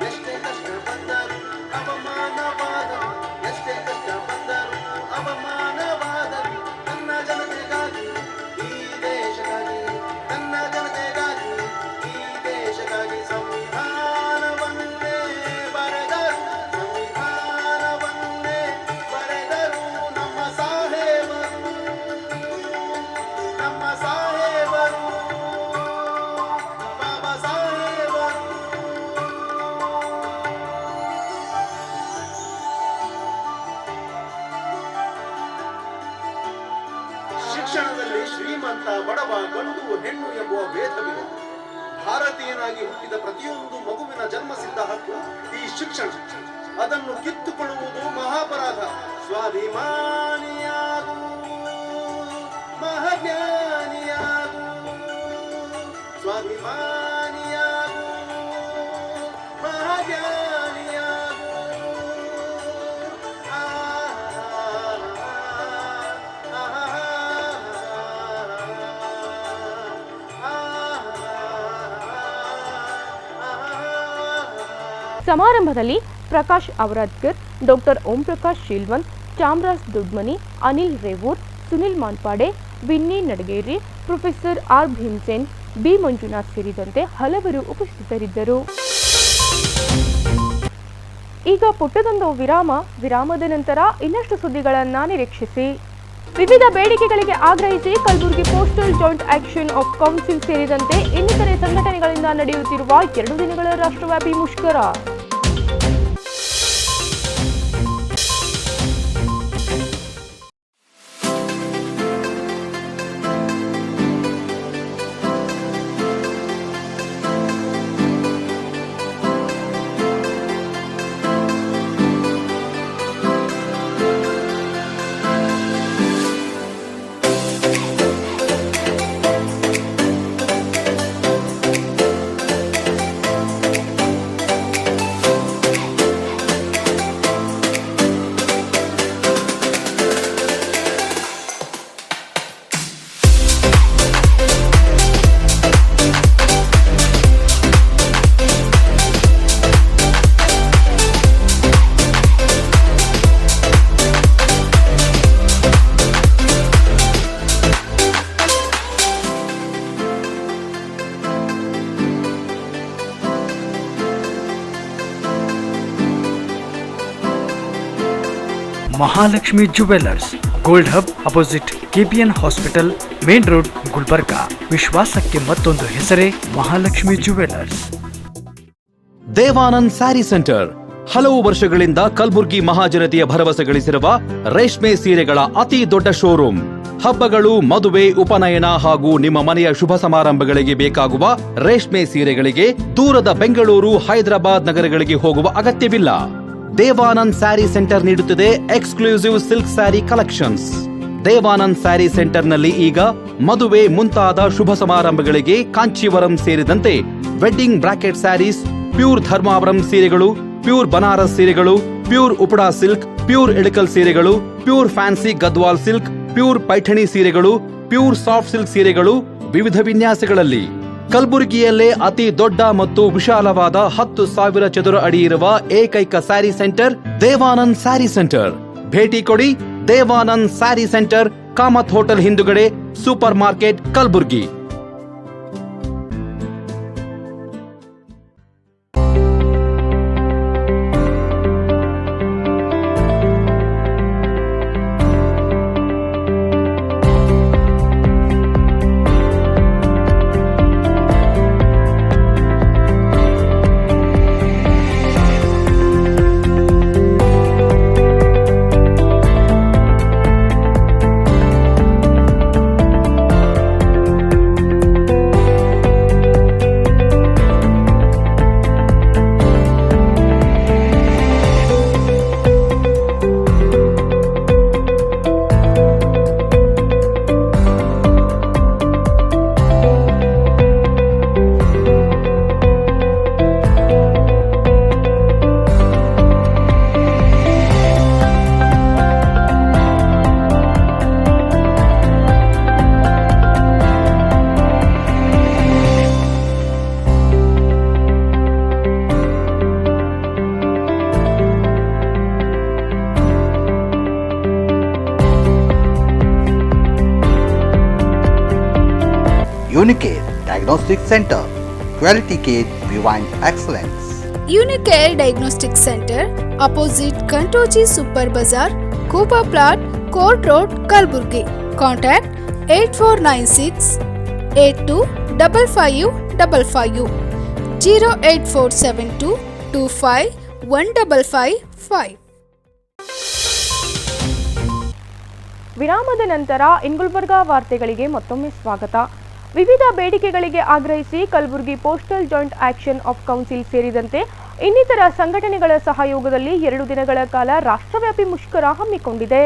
ಎಷ್ಟೇ ಕಷ್ಟ ಬಂದರು ಅವಮಾನವಾದರು, ಎಷ್ಟೇ ಕಷ್ಟ ಬಂದರು ಅವಮಾನವಾದರು, ನನ್ನ ಜನತೆಗಾಗಿ ಈ ದೇಶಕ್ಕಾಗಿ, ನನ್ನ ಜನತೆಗಾಗಿ ಈ ದೇಶಕ್ಕಾಗಿ ಸಂವಿಧಾನವನ್ನೇ ಬರೆದರು, ಸಂವಿಧಾನವನ್ನೇ ಬರೆದರು ನಮ್ಮ ಸಾಹೇಬರು, ನಮ್ಮ ಸಾಹೇಬರು, ಬಾಬಾ ಸಾಹೇಬರು. ಶಿಕ್ಷಣದಲ್ಲಿ ಶ್ರೀಮಂತ ಬಡವ ಗಂಡು ಹೆಣ್ಣು ಎಂಬುವ ಭೇದವಿದೆ. ಭಾರತೀಯನಾಗಿ ಹುಟ್ಟಿದ ಪ್ರತಿಯೊಂದು ಮಗುವಿನ ಜನ್ಮಸಿದ್ಧ ಹಕ್ಕು ಈ ಶಿಕ್ಷಣ. ಅದನ್ನು ಕಿತ್ತುಕೊಳ್ಳುವುದು ಮಹಾಪರಾಧ. ಸ್ವಾಭಿಮಾನಿಯಾಗು, ಮಹಾಜ್ಞಾನಿಯಾಗು, ಸ್ವಾಭಿಮಾನಿಯಾಗು, ಮಹಾಜ್ಞಾನಿಯಾಗು. ಸಮಾರಂಭದಲ್ಲಿ Prakash Avaradkar, doctor Om Prakash Sheelvant, Chamaraj Dodmani, Anil Revoor, Sunil Manpade, Vinni Nadageri, professor R Bhimsen, B Manjunath ಸೇರಿದಂತೆ ಹಲವರು ಉಪಸ್ಥಿತರಿದ್ದರು. ಈಗ ಪುಟ್ಟದೊಂದು ವಿರಾಮದ ನಂತರ ಇನ್ನಷ್ಟು ಸುದ್ದಿಗಳನ್ನು ನಿರೀಕ್ಷಿಸಿ. ವಿವಿಧ ಬೇಡಿಕೆಗಳಿಗೆ ಆಗ್ರಹಿಸಿ Kalaburagi postal joint action of council ಸೇರಿದಂತೆ ಇನ್ನಿತರೆ ಸಂಘಟನೆಗಳಿಂದ ನಡೆಯುತ್ತಿರುವ 2 ದಿನಗಳ ರಾಷ್ಟ್ರವ್ಯಾಪಿ ಮುಷ್ಕರ. Mahalakshmi jewellers, gold hub opposite KPN hospital, main road, Gulbarga. ವಿಶ್ವಾಸಕ್ಕೆ ಮತ್ತೊಂದು ಹೆಸರೇ ಮಹಾಲಕ್ಷ್ಮಿ ಜುವೆಲ್ಲರ್ಸ್. ದೇವಾನಂದ್ ಸ್ಯಾರಿ ಸೆಂಟರ್ ಹಲವು ವರ್ಷಗಳಿಂದ ಕಲಬುರ್ಗಿ ಮಹಾಜನತೆಯ ಭರವಸೆ ಗಳಿಸಿರುವ ರೇಷ್ಮೆ ಸೀರೆಗಳ ಅತಿ ದೊಡ್ಡ ಶೋರೂಮ್. ಹಬ್ಬಗಳು, ಮದುವೆ, ಉಪನಯನ ಹಾಗೂ ನಿಮ್ಮ ಮನೆಯ ಶುಭ ಸಮಾರಂಭಗಳಿಗೆ ಬೇಕಾಗುವ ರೇಷ್ಮೆ ಸೀರೆಗಳಿಗೆ ದೂರದ ಬೆಂಗಳೂರು, ಹೈದರಾಬಾದ್ ನಗರಗಳಿಗೆ ಹೋಗುವ ಅಗತ್ಯವಿಲ್ಲ. ದೇವಾನಂದ್ ಸ್ಯಾರಿ ಸೆಂಟರ್ ನೀಡುತ್ತಿದೆ exclusive silk saree collections. Devanand saree ಸೆಂಟರ್ನಲ್ಲಿ ಈಗ ಮದುವೆ ಮುಂತಾದ ಶುಭ ಸಮಾರಂಭಗಳಿಗೆ ಕಾಂಚೀವರಂ ಸೇರಿದಂತೆ wedding brocade sarees, pure Dharmavaram ಸೀರೆಗಳು, ಪ್ಯೂರ್ ಬನಾರಸ್ ಸೀರೆಗಳು, pure Uppada silk, pure Ilkal ಸೀರೆಗಳು, pure fancy Gadwal silk, pure Paithani ಸೀರೆಗಳು, ಪ್ಯೂರ್ ಸಾಫ್ಟ್ ಸಿಲ್ಕ್ ಸೀರೆಗಳು ವಿವಿಧ ವಿನ್ಯಾಸಗಳಲ್ಲಿ. ಕಲಬುರಗಿಯಲ್ಲೇ ಅತಿ ದೊಡ್ಡ ಮತ್ತು ವಿಶಾಲವಾದ 10,000 ಚದುರ ಅಡಿ ಇರುವ ಏಕೈಕ ಸ್ಯಾರಿ ಸೆಂಟರ್ ದೇವಾನಂದ್ ಸ್ಯಾರಿ ಸೆಂಟರ್. ಭೇಟಿ ಕೊಡಿ. ದೇವಾನಂದ್ ಸ್ಯಾರಿ ಸೆಂಟರ್, ಕಾಮತ್ ಹೋಟೆಲ್ ಹಿಂದುಗಡೆ, super market, Kalaburgi. Unicare Diagnostic Center, Quality Care Beyond Excellence. Unicare Diagnostic Center, opposite Kantoji Super Bazaar, Kuba Plot, Court Road, Kalburgi. Contact 8496 825555 08472 25 1555. ವಿರಾಮದ ನಂತರ ಗುಲ್ಬರ್ಗಾ ವಾರ್ತೆಗಳಿಗೆ ಮತ್ತೊಮ್ಮೆ ಸ್ವಾಗತ. ವಿವಿಧ ಬೇಡಿಕೆಗಳಿಗೆ ಆಗ್ರಹಿಸಿ Kalaburagi postal joint action of council ಸೇರಿದಂತೆ ಇನ್ನಿತರ ಸಂಘಟನೆಗಳ ಸಹಯೋಗದಲ್ಲಿ 2 ದಿನಗಳ ಕಾಲ ರಾಷ್ಟ್ರವ್ಯಾಪಿ ಮುಷ್ಕರ ಹಮ್ಮಿಕೊಂಡಿದೆ.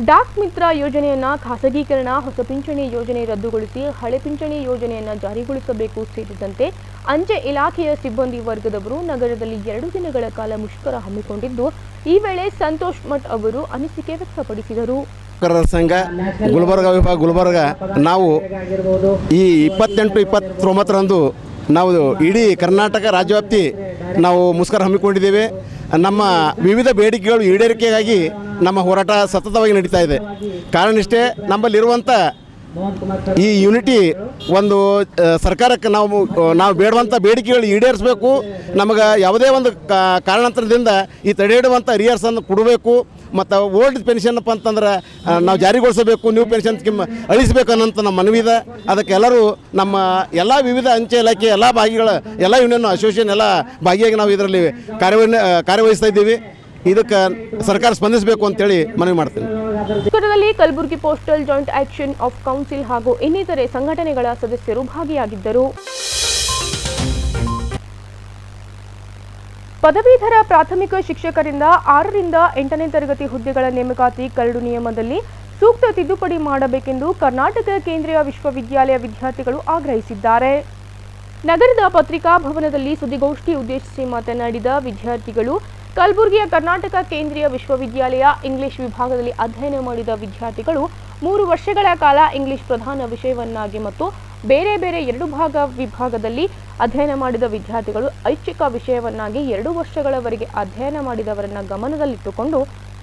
ಡಾಕ್ ಮಿತ್ರ ಯೋಜನೆಯನ್ನ ಖಾಸಗೀಕರಣ, ಹೊಸ ಪಿಂಚಣಿ ಯೋಜನೆ ರದ್ದುಗೊಳಿಸಿ ಹಳೆ ಪಿಂಚಣಿ ಯೋಜನೆಯನ್ನ ಜಾರಿಗೊಳಿಸಬೇಕು ಸೇರಿದಂತೆ ಅಂಚೆ ಇಲಾಖೆಯ ಸಿಬ್ಬಂದಿ ವರ್ಗದವರು ನಗರದಲ್ಲಿ 2 ದಿನಗಳ ಕಾಲ ಮುಷ್ಕರ ಹಮ್ಮಿಕೊಂಡಿದ್ದು, ಈ ವೇಳೆ ಸಂತೋಷ್ ಮಠ್ ಅವರು ಅನಿಸಿಕೆ ವ್ಯಕ್ತಪಡಿಸಿದರು. ಸಂಘ ಗುಲ್ಬರ್ಗ ವಿಭಾಗ ಗುಲ್ಬರ್ಗ ನಾವು ಈ 28-29ರಂದು ನಾವು ಇಡೀ ಕರ್ನಾಟಕ ರಾಜ್ಯವ್ಯಾಪ್ತಿ ನಾವು ಮುಷ್ಕರ ಹಮ್ಮಿಕೊಂಡಿದ್ದೇವೆ. ನಮ್ಮ ವಿವಿಧ ಬೇಡಿಕೆಗಳು ಈಡೇರಿಕೆಗಾಗಿ ನಮ್ಮ ಹೋರಾಟ ಸತತವಾಗಿ ನಡೀತಾ ಇದೆ. ಕಾರಣ ಇಷ್ಟೇ, ನಮ್ಮಲ್ಲಿರುವಂಥ ಈ ಯೂನಿಟಿ ಒಂದು ಸರ್ಕಾರಕ್ಕೆ ನಾವು ಬೇಡುವಂಥ ಬೇಡಿಕೆಗಳು ಈಡೇರಿಸಬೇಕು. ನಮಗೆ ಯಾವುದೇ ಒಂದು ಕಾರಣಾಂತರದಿಂದ ಈ ತಡೆಹಿಡುವಂಥ ರಿಯರ್ಸನ್ನು ಕೊಡಬೇಕು ಮತ್ತು ಓಲ್ಡ್ ಪೆನ್ಷನ್ಪ್ಪ ಅಂತಂದ್ರೆ ನಾವು ಜಾರಿಗೊಳಿಸಬೇಕು, ನ್ಯೂ ಪೆನ್ಷನ್ ಸ್ಕೀಮ್ ಅಳಿಸಬೇಕು ಅನ್ನೋಂಥ ನಮ್ಮ ಮನವಿದೆ. ಅದಕ್ಕೆ ಎಲ್ಲರೂ ನಮ್ಮ ಎಲ್ಲ ವಿವಿಧ ಅಂಚೆ ಇಲಾಖೆ ಎಲ್ಲ ಭಾಗಿಗಳ ಎಲ್ಲ ಯೂನಿಯನ್ ಅಸೋಸಿಯೇಷನ್ ಎಲ್ಲ ಭಾಗಿಯಾಗಿ ನಾವು ಇದರಲ್ಲಿ ಕಾರ್ಯವಹಿಸ್ತಾ ಇದ್ದೀವಿ. ಇದಕ್ಕೆ ಸರ್ಕಾರ ಸ್ಪಂದಿಸಬೇಕು ಅಂತೇಳಿ ಮನವಿ ಮಾಡ್ತೀನಿ. ಮುಷ್ಕರದಲ್ಲಿ Kalaburagi postal joint action of council ಹಾಗೂ ಇನ್ನಿತರೆ ಸಂಘಟನೆಗಳ ಸದಸ್ಯರು ಭಾಗಿಯಾಗಿದ್ದರು. ಪದವೀಧರ ಪ್ರಾಥಮಿಕ ಶಿಕ್ಷಕರಿಂದ 6ರಿಂದ 8ನೇ ತರಗತಿ ಹುದ್ದೆಗಳ ನೇಮಕಾತಿ ಕರಡು ನಿಯಮದಲ್ಲಿ ಸೂಕ್ತ ತಿದ್ದುಪಡಿ ಮಾಡಬೇಕೆಂದು ಕರ್ನಾಟಕ ಕೇಂದ್ರೀಯ ವಿಶ್ವವಿದ್ಯಾಲಯ ವಿದ್ಯಾರ್ಥಿಗಳು ಆಗ್ರಹಿಸಿದ್ದಾರೆ. ನಗರದ ಪತ್ರಿಕಾ ಭವನದಲ್ಲಿ ಸುದ್ದಿಗೋಷ್ಠಿ ಉದ್ದೇಶಿಸಿ ಮಾತನಾಡಿದ ವಿದ್ಯಾರ್ಥಿಗಳು, ಕಲಬುರಗಿಯ ಕರ್ನಾಟಕ ಕೇಂದ್ರೀಯ ವಿಶ್ವವಿದ್ಯಾಲಯ ಇಂಗ್ಲಿಷ್ ವಿಭಾಗದಲ್ಲಿ ಅಧ್ಯಯನ ಮಾಡಿದ ವಿದ್ಯಾರ್ಥಿಗಳು 3 ವರ್ಷಗಳ ಕಾಲ ಇಂಗ್ಲಿಷ್ ಪ್ರಧಾನ ವಿಷಯವನ್ನಾಗಿ ಮತ್ತು ಬೇರೆ ಬೇರೆ 2 ವಿಭಾಗದಲ್ಲಿ ಅಧ್ಯಯನ ಮಾಡಿದ ವಿದ್ಯಾರ್ಥಿಗಳು ಐಚ್ಛಿಕ ವಿಷಯವನ್ನಾಗಿ 2 ವರ್ಷಗಳವರೆಗೆ ಅಧ್ಯಯನ ಮಾಡಿದವರನ್ನ ಗಮನದಲ್ಲಿಟ್ಟುಕೊಂಡು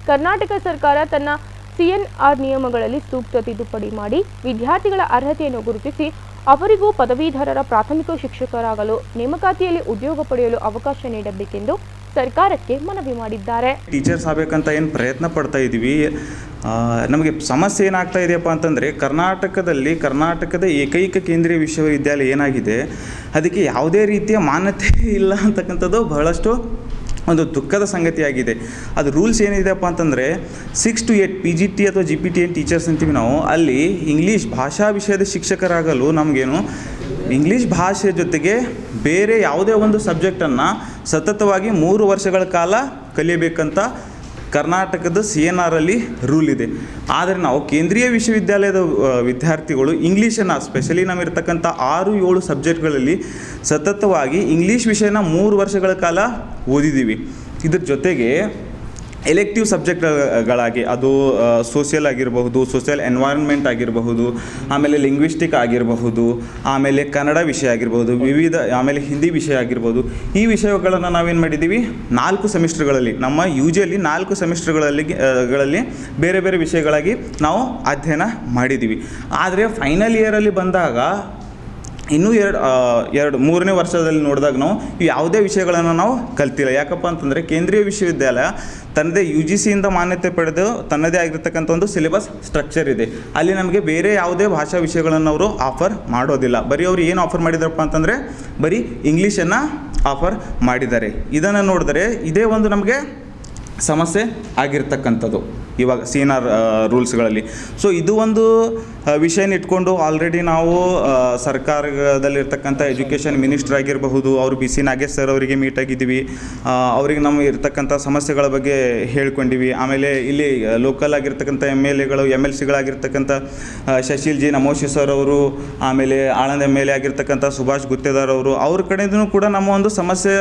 ಕರ್ನಾಟಕ ಸರ್ಕಾರ ತನ್ನ CNR ನಿಯಮಗಳಲ್ಲಿ ಸೂಕ್ತ ತಿದ್ದುಪಡಿ ಮಾಡಿ ವಿದ್ಯಾರ್ಥಿಗಳ ಅರ್ಹತೆಯನ್ನು ಗುರುತಿಸಿ ಅವರಿಗೂ ಪದವೀಧರರ ಪ್ರಾಥಮಿಕ ಶಿಕ್ಷಕರಾಗಲು ನೇಮಕಾತಿಯಲ್ಲಿ ಉದ್ಯೋಗ ಪಡೆಯಲು ಅವಕಾಶ ನೀಡಬೇಕೆಂದು ಸರ್ಕಾರಕ್ಕೆ ಮನವಿ ಮಾಡಿದ್ದಾರೆ. ಟೀಚರ್ಸ್ ಆಗಬೇಕಂತ ಏನು ಪ್ರಯತ್ನ ಪಡ್ತಾ ಇದ್ದೀವಿ. ನಮಗೆ ಸಮಸ್ಯೆ ಏನಾಗ್ತಾ ಇದೆಯಪ್ಪ ಅಂತಂದರೆ ಕರ್ನಾಟಕದ ಏಕೈಕ ಕೇಂದ್ರೀಯ ವಿಶ್ವವಿದ್ಯಾಲಯ ಏನಾಗಿದೆ ಅದಕ್ಕೆ ಯಾವುದೇ ರೀತಿಯ ಮಾನ್ಯತೆ ಇಲ್ಲ ಅಂತಕ್ಕಂಥದ್ದು ಬಹಳಷ್ಟು ಒಂದು ದುಃಖದ ಸಂಗತಿಯಾಗಿದೆ. ಅದು ರೂಲ್ಸ್ ಏನಿದೆಯಪ್ಪ ಅಂತಂದರೆ 6 to 8 PGT ಅಥವಾ GPT ಏನು ಟೀಚರ್ಸ್ ಅಂತೀವಿ ನಾವು, ಅಲ್ಲಿ ಇಂಗ್ಲೀಷ್ ಭಾಷಾ ವಿಷಯದ ಶಿಕ್ಷಕರಾಗಲು ನಮಗೇನು ಇಂಗ್ಲೀಷ್ ಭಾಷೆ ಜೊತೆಗೆ ಬೇರೆ ಯಾವುದೇ ಒಂದು ಸಬ್ಜೆಕ್ಟನ್ನು ಸತತವಾಗಿ 3 ವರ್ಷಗಳ ಕಾಲ ಕಲಿಯಬೇಕಂತ ಕರ್ನಾಟಕದ CNR ಅಲ್ಲಿ ರೂಲ್ ಇದೆ. ಆದರೆ ನಾವು ಕೇಂದ್ರೀಯ ವಿಶ್ವವಿದ್ಯಾಲಯದ ವಿದ್ಯಾರ್ಥಿಗಳು ಇಂಗ್ಲೀಷನ್ನು ಸ್ಪೆಷಲಿ ನಮ್ಮಿರ್ತಕ್ಕಂಥ 6-7 ಸಬ್ಜೆಕ್ಟ್ಗಳಲ್ಲಿ ಸತತವಾಗಿ ಇಂಗ್ಲೀಷ್ ವಿಷಯನ 3 ವರ್ಷಗಳ ಕಾಲ ಓದಿದ್ದೀವಿ. ಇದ್ರ ಜೊತೆಗೆ ಎಲೆಕ್ಟಿವ್ ಸಬ್ಜೆಕ್ಟ್ಗಳಾಗಿ ಅದು ಸೋಷಿಯಲ್ ಆಗಿರಬಹುದು, ಸೋಷಿಯಲ್ ಎನ್ವೈರನ್ಮೆಂಟ್ ಆಗಿರಬಹುದು, ಆಮೇಲೆ ಲಿಂಗ್ವಿಸ್ಟಿಕ್ ಆಗಿರಬಹುದು, ಆಮೇಲೆ ಕನ್ನಡ ವಿಷಯ ಆಗಿರ್ಬೋದು, ಆಮೇಲೆ ಹಿಂದಿ ವಿಷಯ ಆಗಿರ್ಬೋದು. ಈ ವಿಷಯಗಳನ್ನು ನಾವೇನು ಮಾಡಿದ್ದೀವಿ 4 ಸೆಮಿಸ್ಟರ್ಗಳಲ್ಲಿ, ನಮ್ಮ UGಯಲ್ಲಿ 4 ಸೆಮಿಸ್ಟರ್ಗಳಲ್ಲಿ ಬೇರೆ ಬೇರೆ ವಿಷಯಗಳಾಗಿ ನಾವು ಅಧ್ಯಯನ ಮಾಡಿದ್ದೀವಿ. ಆದರೆ ಫೈನಲ್ ಇಯರಲ್ಲಿ ಬಂದಾಗ ಇನ್ನೂ ಮೂರನೇ ವರ್ಷದಲ್ಲಿ ನೋಡಿದಾಗ ನಾವು ಯಾವುದೇ ವಿಷಯಗಳನ್ನು ನಾವು ಕಲ್ತಿಲ್ಲ. ಯಾಕಪ್ಪ ಅಂತಂದರೆ ಕೇಂದ್ರೀಯ ವಿಶ್ವವಿದ್ಯಾಲಯ ತನ್ನದೇ UGCಯಿಂದ ಮಾನ್ಯತೆ ಪಡೆದು ತನ್ನದೇ ಆಗಿರ್ತಕ್ಕಂಥ ಒಂದು ಸಿಲೆಬಸ್ ಸ್ಟ್ರಕ್ಚರ್ ಇದೆ. ಅಲ್ಲಿ ನಮಗೆ ಬೇರೆ ಯಾವುದೇ ಭಾಷಾ ವಿಷಯಗಳನ್ನು ಅವರು ಆಫರ್ ಮಾಡೋದಿಲ್ಲ. ಬರೀ ಅವರು ಏನು ಆಫರ್ ಮಾಡಿದಾರಪ್ಪ ಅಂತಂದರೆ ಬರೀ ಇಂಗ್ಲೀಷನ್ನು ಆಫರ್ ಮಾಡಿದ್ದಾರೆ. ಇದನ್ನು ನೋಡಿದರೆ ಇದೇ ಒಂದು ನಮಗೆ ಸಮಸ್ಯೆ ಆಗಿರ್ತಕ್ಕಂಥದ್ದು ಇವಾಗ CNR ರೂಲ್ಸ್ಗಳಲ್ಲಿ. ಸೊ ಇದು ಒಂದು ವಿಷಯನ ಇಟ್ಕೊಂಡು ಆಲ್ರೆಡಿ ನಾವು ಸರ್ಕಾರದಲ್ಲಿರ್ತಕ್ಕಂಥ ಎಜುಕೇಷನ್ ಮಿನಿಸ್ಟರ್ ಆಗಿರಬಹುದು, ಅವರು BC ನಾಗೇಶ್ ಸರ್ ಅವರಿಗೆ ಮೀಟ್ ಆಗಿದ್ದೀವಿ. ಅವರಿಗೆ ನಮ್ಮ ಇರ್ತಕ್ಕಂಥ ಸಮಸ್ಯೆಗಳ ಬಗ್ಗೆ ಹೇಳ್ಕೊಂಡಿವಿ. ಆಮೇಲೆ ಇಲ್ಲಿ ಲೋಕಲ್ ಆಗಿರ್ತಕ್ಕಂಥ MLAಗಳು MLCಗಳಾಗಿರ್ತಕ್ಕಂಥ ಶಶೀಲ್ ಜಿ ನಮೋಶಿ ಸರ್ ಅವರು, ಆಮೇಲೆ ಆಳಂದ MLA ಆಗಿರ್ತಕ್ಕಂಥ ಸುಭಾಷ್ ಗುತ್ತೇದಾರ್ ಅವರು, ಅವ್ರ ಕಡೆಯಿಂದನೂ ಕೂಡ ನಮ್ಮ ಒಂದು ಸಮಸ್ಯೆ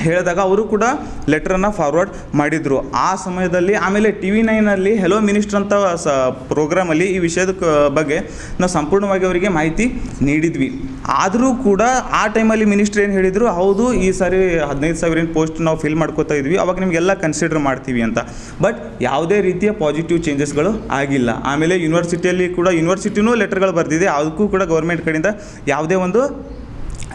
ಹೇಳಿದಾಗ ಅವರು ಕೂಡ ಲೆಟ್ರನ್ನು ಫಾರ್ವರ್ಡ್ ಮಾಡಿದರು ಆ ಸಮಯದಲ್ಲಿ. ಆಮೇಲೆ TV9ನಲ್ಲಿ ಹೆಲೋ ಮಿನಿಸ್ಟರ್ ಅಂತ ಪ್ರೋಗ್ರಾಮಲ್ಲಿ ಈ ವಿಷಯದ ಬಗ್ಗೆ ನಾವು ಸಂಪೂರ್ಣವಾಗಿ ಅವರಿಗೆ ಮಾಹಿತಿ ನೀಡಿದ್ವಿ. ಆದರೂ ಕೂಡ ಆ ಟೈಮಲ್ಲಿ ಮಿನಿಸ್ಟರ್ ಏನು ಹೇಳಿದರು, ಹೌದು ಈ ಸಾರಿ 15,000 ಪೋಸ್ಟ್ ನಾವು ಫಿಲ್ ಮಾಡ್ಕೋತಾ ಇದ್ವಿ, ಅವಾಗ ನಿಮಗೆಲ್ಲ ಕನ್ಸಿಡರ್ ಮಾಡ್ತೀವಿ ಅಂತ. ಬಟ್ ಯಾವುದೇ ರೀತಿಯ ಪಾಸಿಟಿವ್ ಚೇಂಜಸ್ಗಳು ಆಗಿಲ್ಲ. ಆಮೇಲೆ ಯೂನಿವರ್ಸಿಟಿನೂ ಲೆಟರ್ಗಳು ಬರೆದಿದೆ, ಅದಕ್ಕೂ ಕೂಡ ಗೌರ್ಮೆಂಟ್ ಕಡೆಯಿಂದ ಯಾವುದೇ ಒಂದು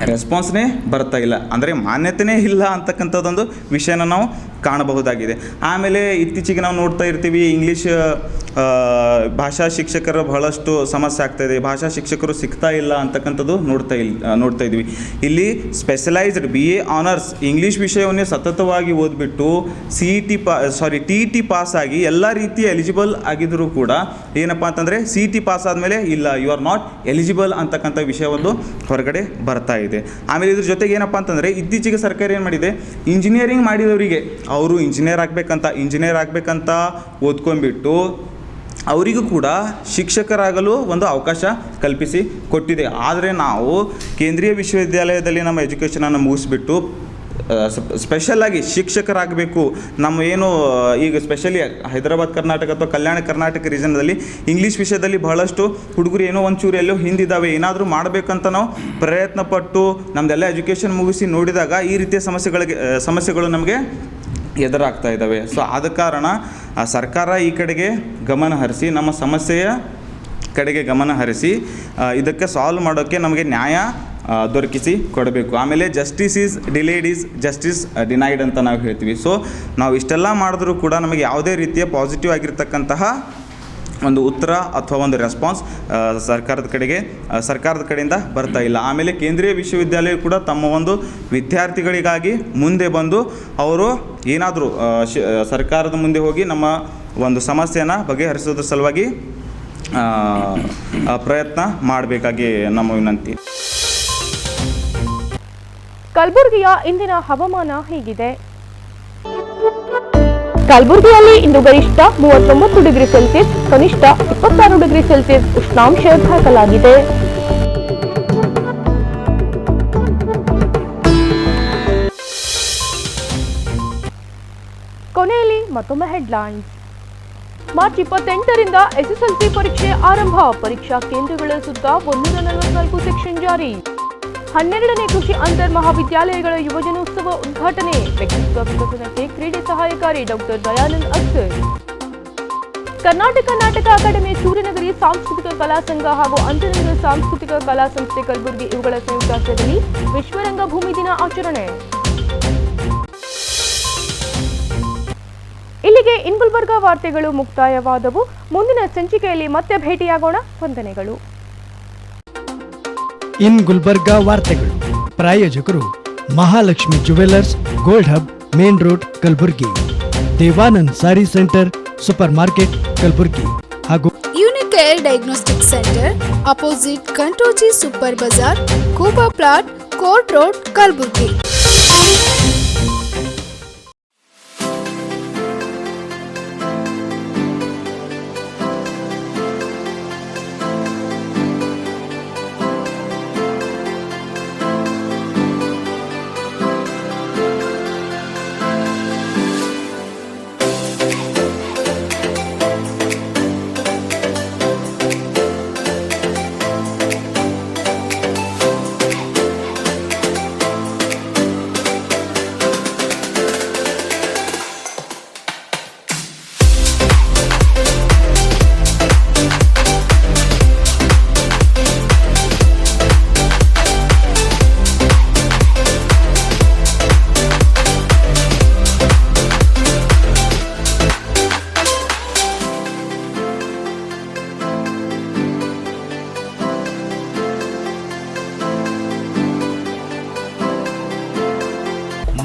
ರೆಸ್ಪಾನ್ಸ್ನೇ ಬರ್ತಾ ಇಲ್ಲ, ಅಂದರೆ ಮಾನ್ಯತೆಯೇ ಇಲ್ಲ ಅಂತಕ್ಕಂಥದ್ದೊಂದು ವಿಷಯನ ನಾವು ಕಾಣಬಹುದಾಗಿದೆ. ಆಮೇಲೆ ಇತ್ತೀಚೆಗೆ ನಾವು ನೋಡ್ತಾ ಇರ್ತೀವಿ ಇಂಗ್ಲೀಷ್ ಭಾಷಾ ಶಿಕ್ಷಕರ ಬಹಳಷ್ಟು ಸಮಸ್ಯೆ ಆಗ್ತಾಯಿದೆ. ಭಾಷಾ ಶಿಕ್ಷಕರು ಸಿಗ್ತಾ ಇಲ್ಲ ಅಂತಕ್ಕಂಥದ್ದು ನೋಡ್ತಾ ಇದ್ವಿ. ಇಲ್ಲಿ ಸ್ಪೆಷಲೈಸ್ಡ್ BA ಆನರ್ಸ್ ಇಂಗ್ಲೀಷ್ ವಿಷಯವನ್ನೇ ಸತತವಾಗಿ ಓದ್ಬಿಟ್ಟು TET ಪಾಸ್ ಆಗಿ ಎಲ್ಲ ರೀತಿಯ ಎಲಿಜಿಬಲ್ ಆಗಿದ್ದರೂ ಕೂಡ ಏನಪ್ಪ ಅಂತಂದರೆ CET ಪಾಸ್ ಆದಮೇಲೆ ಇಲ್ಲ, ಯು ಆರ್ ನಾಟ್ ಎಲಿಜಿಬಲ್ ಅಂತಕ್ಕಂಥ ವಿಷಯವೊಂದು ಹೊರಗಡೆ ಬರ್ತಾ ಇದೆ. ಆಮೇಲೆ ಇದ್ರ ಜೊತೆಗೆ ಏನಪ್ಪ ಅಂತಂದರೆ ಇತ್ತೀಚೆಗೆ ಸರ್ಕಾರ ಏನು ಮಾಡಿದೆ, ಇಂಜಿನಿಯರಿಂಗ್ ಮಾಡಿದವರಿಗೆ ಅವರು ಇಂಜಿನಿಯರ್ ಆಗಬೇಕಂತ ಓದ್ಕೊಂಡ್ಬಿಟ್ಟು ಅವರಿಗೂ ಕೂಡ ಶಿಕ್ಷಕರಾಗಲು ಒಂದು ಅವಕಾಶ ಕಲ್ಪಿಸಿ ಕೊಟ್ಟಿದೆ. ಆದರೆ ನಾವು ಕೇಂದ್ರೀಯ ವಿಶ್ವವಿದ್ಯಾಲಯದಲ್ಲಿ ನಮ್ಮ ಎಜುಕೇಷನನ್ನು ಮುಗಿಸ್ಬಿಟ್ಟು ಸ್ಪೆಷಲಾಗಿ ಶಿಕ್ಷಕರಾಗಬೇಕು, ನಮ್ಮ ಏನು ಈಗ ಸ್ಪೆಷಲಿ ಹೈದರಾಬಾದ್ ಕರ್ನಾಟಕ ಅಥವಾ ಕಲ್ಯಾಣ ಕರ್ನಾಟಕ ರೀಜನ್ದಲ್ಲಿ ಇಂಗ್ಲೀಷ್ ವಿಷಯದಲ್ಲಿ ಬಹಳಷ್ಟು ಹುಡುಗರು ಏನೋ ಒಂಚೂರು ಎಲ್ಲೋ ಹಿಂದಿದ್ದಾವೆ, ಏನಾದರೂ ಮಾಡಬೇಕಂತ ನಾವು ಪ್ರಯತ್ನ ಪಟ್ಟು ನಮ್ಮದೆಲ್ಲ ಎಜುಕೇಷನ್ ಮುಗಿಸಿ ನೋಡಿದಾಗ ಈ ರೀತಿಯ ಸಮಸ್ಯೆಗಳು ನಮಗೆ ಎದುರಾಗ್ತಾ ಇದ್ದಾವೆ. ಸೊ ಆದ ಕಾರಣ ಸರ್ಕಾರ ಈ ಕಡೆಗೆ ಗಮನ ಹರಿಸಿ, ನಮ್ಮ ಸಮಸ್ಯೆಯ ಕಡೆಗೆ ಗಮನ ಹರಿಸಿ ಇದಕ್ಕೆ ಸಾಲ್ವ್ ಮಾಡೋಕ್ಕೆ ನಮಗೆ ನ್ಯಾಯ ದೊರಕಿಸಿ ಕೊಡಬೇಕು. ಆಮೇಲೆ justice is delayed is justice denied ಅಂತ ನಾವು ಹೇಳ್ತೀವಿ. ಸೊ ನಾವು ಇಷ್ಟೆಲ್ಲ ಮಾಡಿದ್ರೂ ಕೂಡ ನಮಗೆ ಯಾವುದೇ ರೀತಿಯ ಪಾಸಿಟಿವ್ ಆಗಿರ್ತಕ್ಕಂತಹ ಒಂದು ಉತ್ತರ ಅಥವಾ ಒಂದು ರೆಸ್ಪಾನ್ಸ್ ಸರ್ಕಾರದ ಕಡೆಯಿಂದ ಬರ್ತಾ ಇಲ್ಲ. ಆಮೇಲೆ ಕೇಂದ್ರೀಯ ವಿಶ್ವವಿದ್ಯಾಲಯ ಕೂಡ ತಮ್ಮ ಒಂದು ವಿದ್ಯಾರ್ಥಿಗಳಿಗಾಗಿ ಮುಂದೆ ಬಂದು ಅವರು ಏನಾದರೂ ಸರ್ಕಾರದ ಮುಂದೆ ಹೋಗಿ ನಮ್ಮ ಒಂದು ಸಮಸ್ಯೆಯನ್ನು ಬಗೆಹರಿಸೋದ್ರ ಸಲುವಾಗಿ ಪ್ರಯತ್ನ ಮಾಡಬೇಕಾಗಿ ನಮ್ಮ ವಿನಂತಿ. ಕಲಬುರಗಿಯ ಇಂದಿನ ಹವಾಮಾನ ಹೀಗಿದೆ. ಕಲಬುರಗಿಯಲ್ಲಿ ಇಂದು ಗರಿಷ್ಠ 39 ಡಿಗ್ರಿ ಸೆಲ್ಸಿಯಸ್, ಕನಿಷ್ಠ 26 ಡಿಗ್ರಿ ಸೆಲ್ಸಿಯಸ್ ಉಷ್ಣಾಂಶ ದಾಖಲಾಗಿದೆ. ಕೊನೆಯಲ್ಲಿ ಮತ್ತೊಮ್ಮೆ ಹೆಡ್ಲೈನ್ಸ್. ಮಾರ್ಚ್ 28ರಿಂದ SSLC ಪರೀಕ್ಷೆ ಆರಂಭ. ಪರೀಕ್ಷಾ ಕೇಂದ್ರಗಳ ಸುತ್ತ 144 ಸೆಕ್ಷನ್ ಜಾರಿ. 12ನೇ ಕೃಷಿ ಅಂತರ್ ಮಹಾವಿದ್ಯಾಲಯಗಳ ಯುವಜನೋತ್ಸವ ಉದ್ಘಾಟನೆ. ವ್ಯಕ್ತಿತ್ವ ವಿಕಸನಕ್ಕೆ ಕ್ರೀಡೆ ಸಹಾಯಕಾರಿ ಡಾಕ್ಟರ್ ದಯಾನಂದ್ ಅಖ್ತರ್. ಕರ್ನಾಟಕ ನಾಟಕ ಅಕಾಡೆಮಿ, ಸೂರ್ಯನಗರಿ ಸಾಂಸ್ಕೃತಿಕ ಕಲಾ ಸಂಘ ಹಾಗೂ ಅಂತರಂಗ ಸಾಂಸ್ಕೃತಿಕ ಕಲಾ ಸಂಸ್ಥೆ ಕಲಬುರಗಿ ಇವುಗಳ ಸಂಯುಕ್ತಾಶ್ರಯದಲ್ಲಿ ವಿಶ್ವರಂಗ ಭೂಮಿ ದಿನ ಆಚರಣೆ. ಇಲ್ಲಿಗೆ ಇನ್ ಗುಲ್ಬರ್ಗಾ ವಾರ್ತೆಗಳು ಮುಕ್ತಾಯವಾದವು. ಮುಂದಿನ ಸಂಚಿಕೆಯಲ್ಲಿ ಮತ್ತೆ ಭೇಟಿಯಾಗೋಣ. ವಂದನೆಗಳು. ಇನ್ ಗುಲ್ಬರ್ಗಾ ವಾರ್ತೆಗಳು ಪ್ರಾಯೋಜಕರು Mahalakshmi jewellers, gold hub, main road, Kalaburagi. Devanand saree centre, super market, Kalaburagi. ಹಾಗೂ ಯೂನಿಕೇರ್ ಡಯಾಗ್ನೋಸ್ಟಿಕ್ ಸೆಂಟರ್, ಅಪೋಸಿಟ್ ಕಂಟೋಜಿ ಸೂಪರ್ ಬಜಾರ್, ಕೂಬಾ plot, court road, Kalaburagi.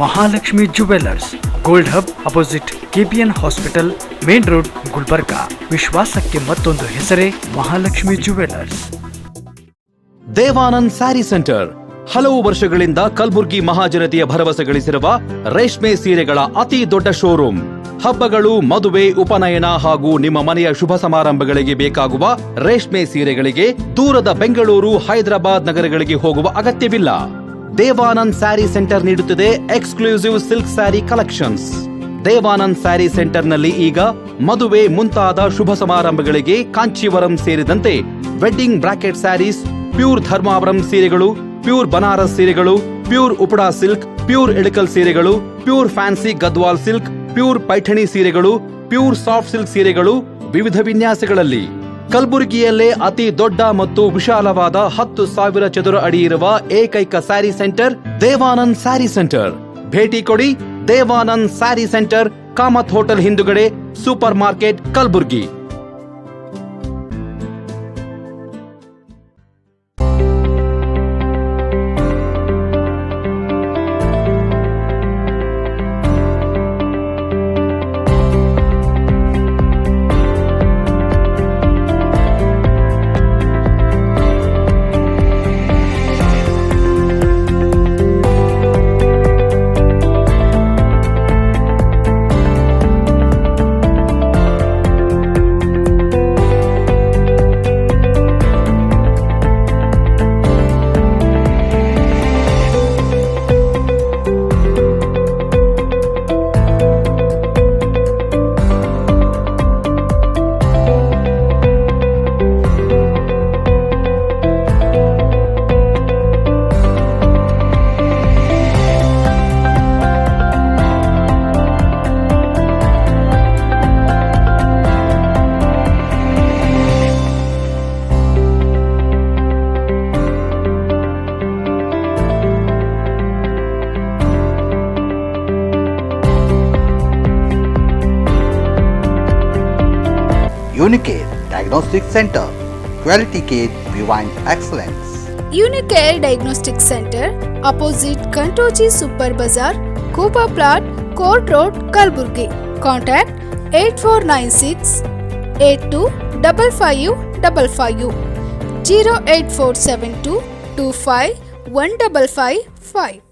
Mahalakshmi jewellers, gold hub, opposite KPN hospital, main road, Gulbarga. ವಿಶ್ವಾಸಕ್ಕೆ ಮತ್ತೊಂದು ಹೆಸರೇ ಮಹಾಲಕ್ಷ್ಮಿ ಜುವೆಲ್ಲರ್ಸ್. ದೇವಾನಂದ್ ಸ್ಯಾರಿ ಸೆಂಟರ್ ಹಲವು ವರ್ಷಗಳಿಂದ ಕಲಬುರ್ಗಿ ಮಹಾಜನತೆಯ ಭರವಸೆ ಗಳಿಸಿರುವ ರೇಷ್ಮೆ ಸೀರೆಗಳ ಅತಿ ದೊಡ್ಡ ಶೋರೂಮ್. ಹಬ್ಬಗಳು, ಮದುವೆ, ಉಪನಯನ ಹಾಗೂ ನಿಮ್ಮ ಮನೆಯ ಶುಭ ಸಮಾರಂಭಗಳಿಗೆ ಬೇಕಾಗುವ ರೇಷ್ಮೆ ಸೀರೆಗಳಿಗೆ ದೂರದ ಬೆಂಗಳೂರು, ಹೈದರಾಬಾದ್ ನಗರಗಳಿಗೆ ಹೋಗುವ ಅಗತ್ಯವಿಲ್ಲ. ದೇವಾನಂದ್ ಸ್ಯಾರಿ ಸೆಂಟರ್ ನೀಡುತ್ತಿದೆ exclusive silk saree collections. Devanand saree ಸೆಂಟರ್ನಲ್ಲಿ ಈಗ ಮದುವೆ ಮುಂತಾದ ಶುಭ ಸಮಾರಂಭಗಳಿಗೆ ಕಾಂಚೀವರಂ ಸೇರಿದಂತೆ wedding brocade sarees, pure Dharmavaram ಸೀರೆಗಳು, ಪ್ಯೂರ್ ಬನಾರಸ್ ಸೀರೆಗಳು, pure Uppada silk, pure Ilkal ಸೀರೆಗಳು, pure fancy Gadwal silk, pure Paithani ಸೀರೆಗಳು, ಪ್ಯೂರ್ ಸಾಫ್ಟ್ ಸಿಲ್ಕ್ ಸೀರೆಗಳು ವಿವಿಧ ವಿನ್ಯಾಸಗಳಲ್ಲಿ. ಕಲಬುರಗಿಯಲ್ಲೇ ಅತಿ ದೊಡ್ಡ ಮತ್ತು ವಿಶಾಲವಾದ 10,000 ಚದುರ ಅಡಿ ಇರುವ ಏಕೈಕ ಸ್ಯಾರಿ ಸೆಂಟರ್ ದೇವಾನಂದ್ ಸ್ಯಾರಿ ಸೆಂಟರ್. ಭೇಟಿ ಕೊಡಿ. ದೇವಾನಂದ್ ಸ್ಯಾರಿ ಸೆಂಟರ್, ಕಾಮತ್ ಹೋಟೆಲ್ ಹಿಂದುಗಡೆ, super market, Kalaburgi. Unicare Diagnostic Center, Quality Care Beyond Excellence. Unicare Diagnostic Center, opposite Kantoji Super Bazaar, Kuba Plot, Court Road, Kalburgi. Contact 8496 825555 08472 25 1555.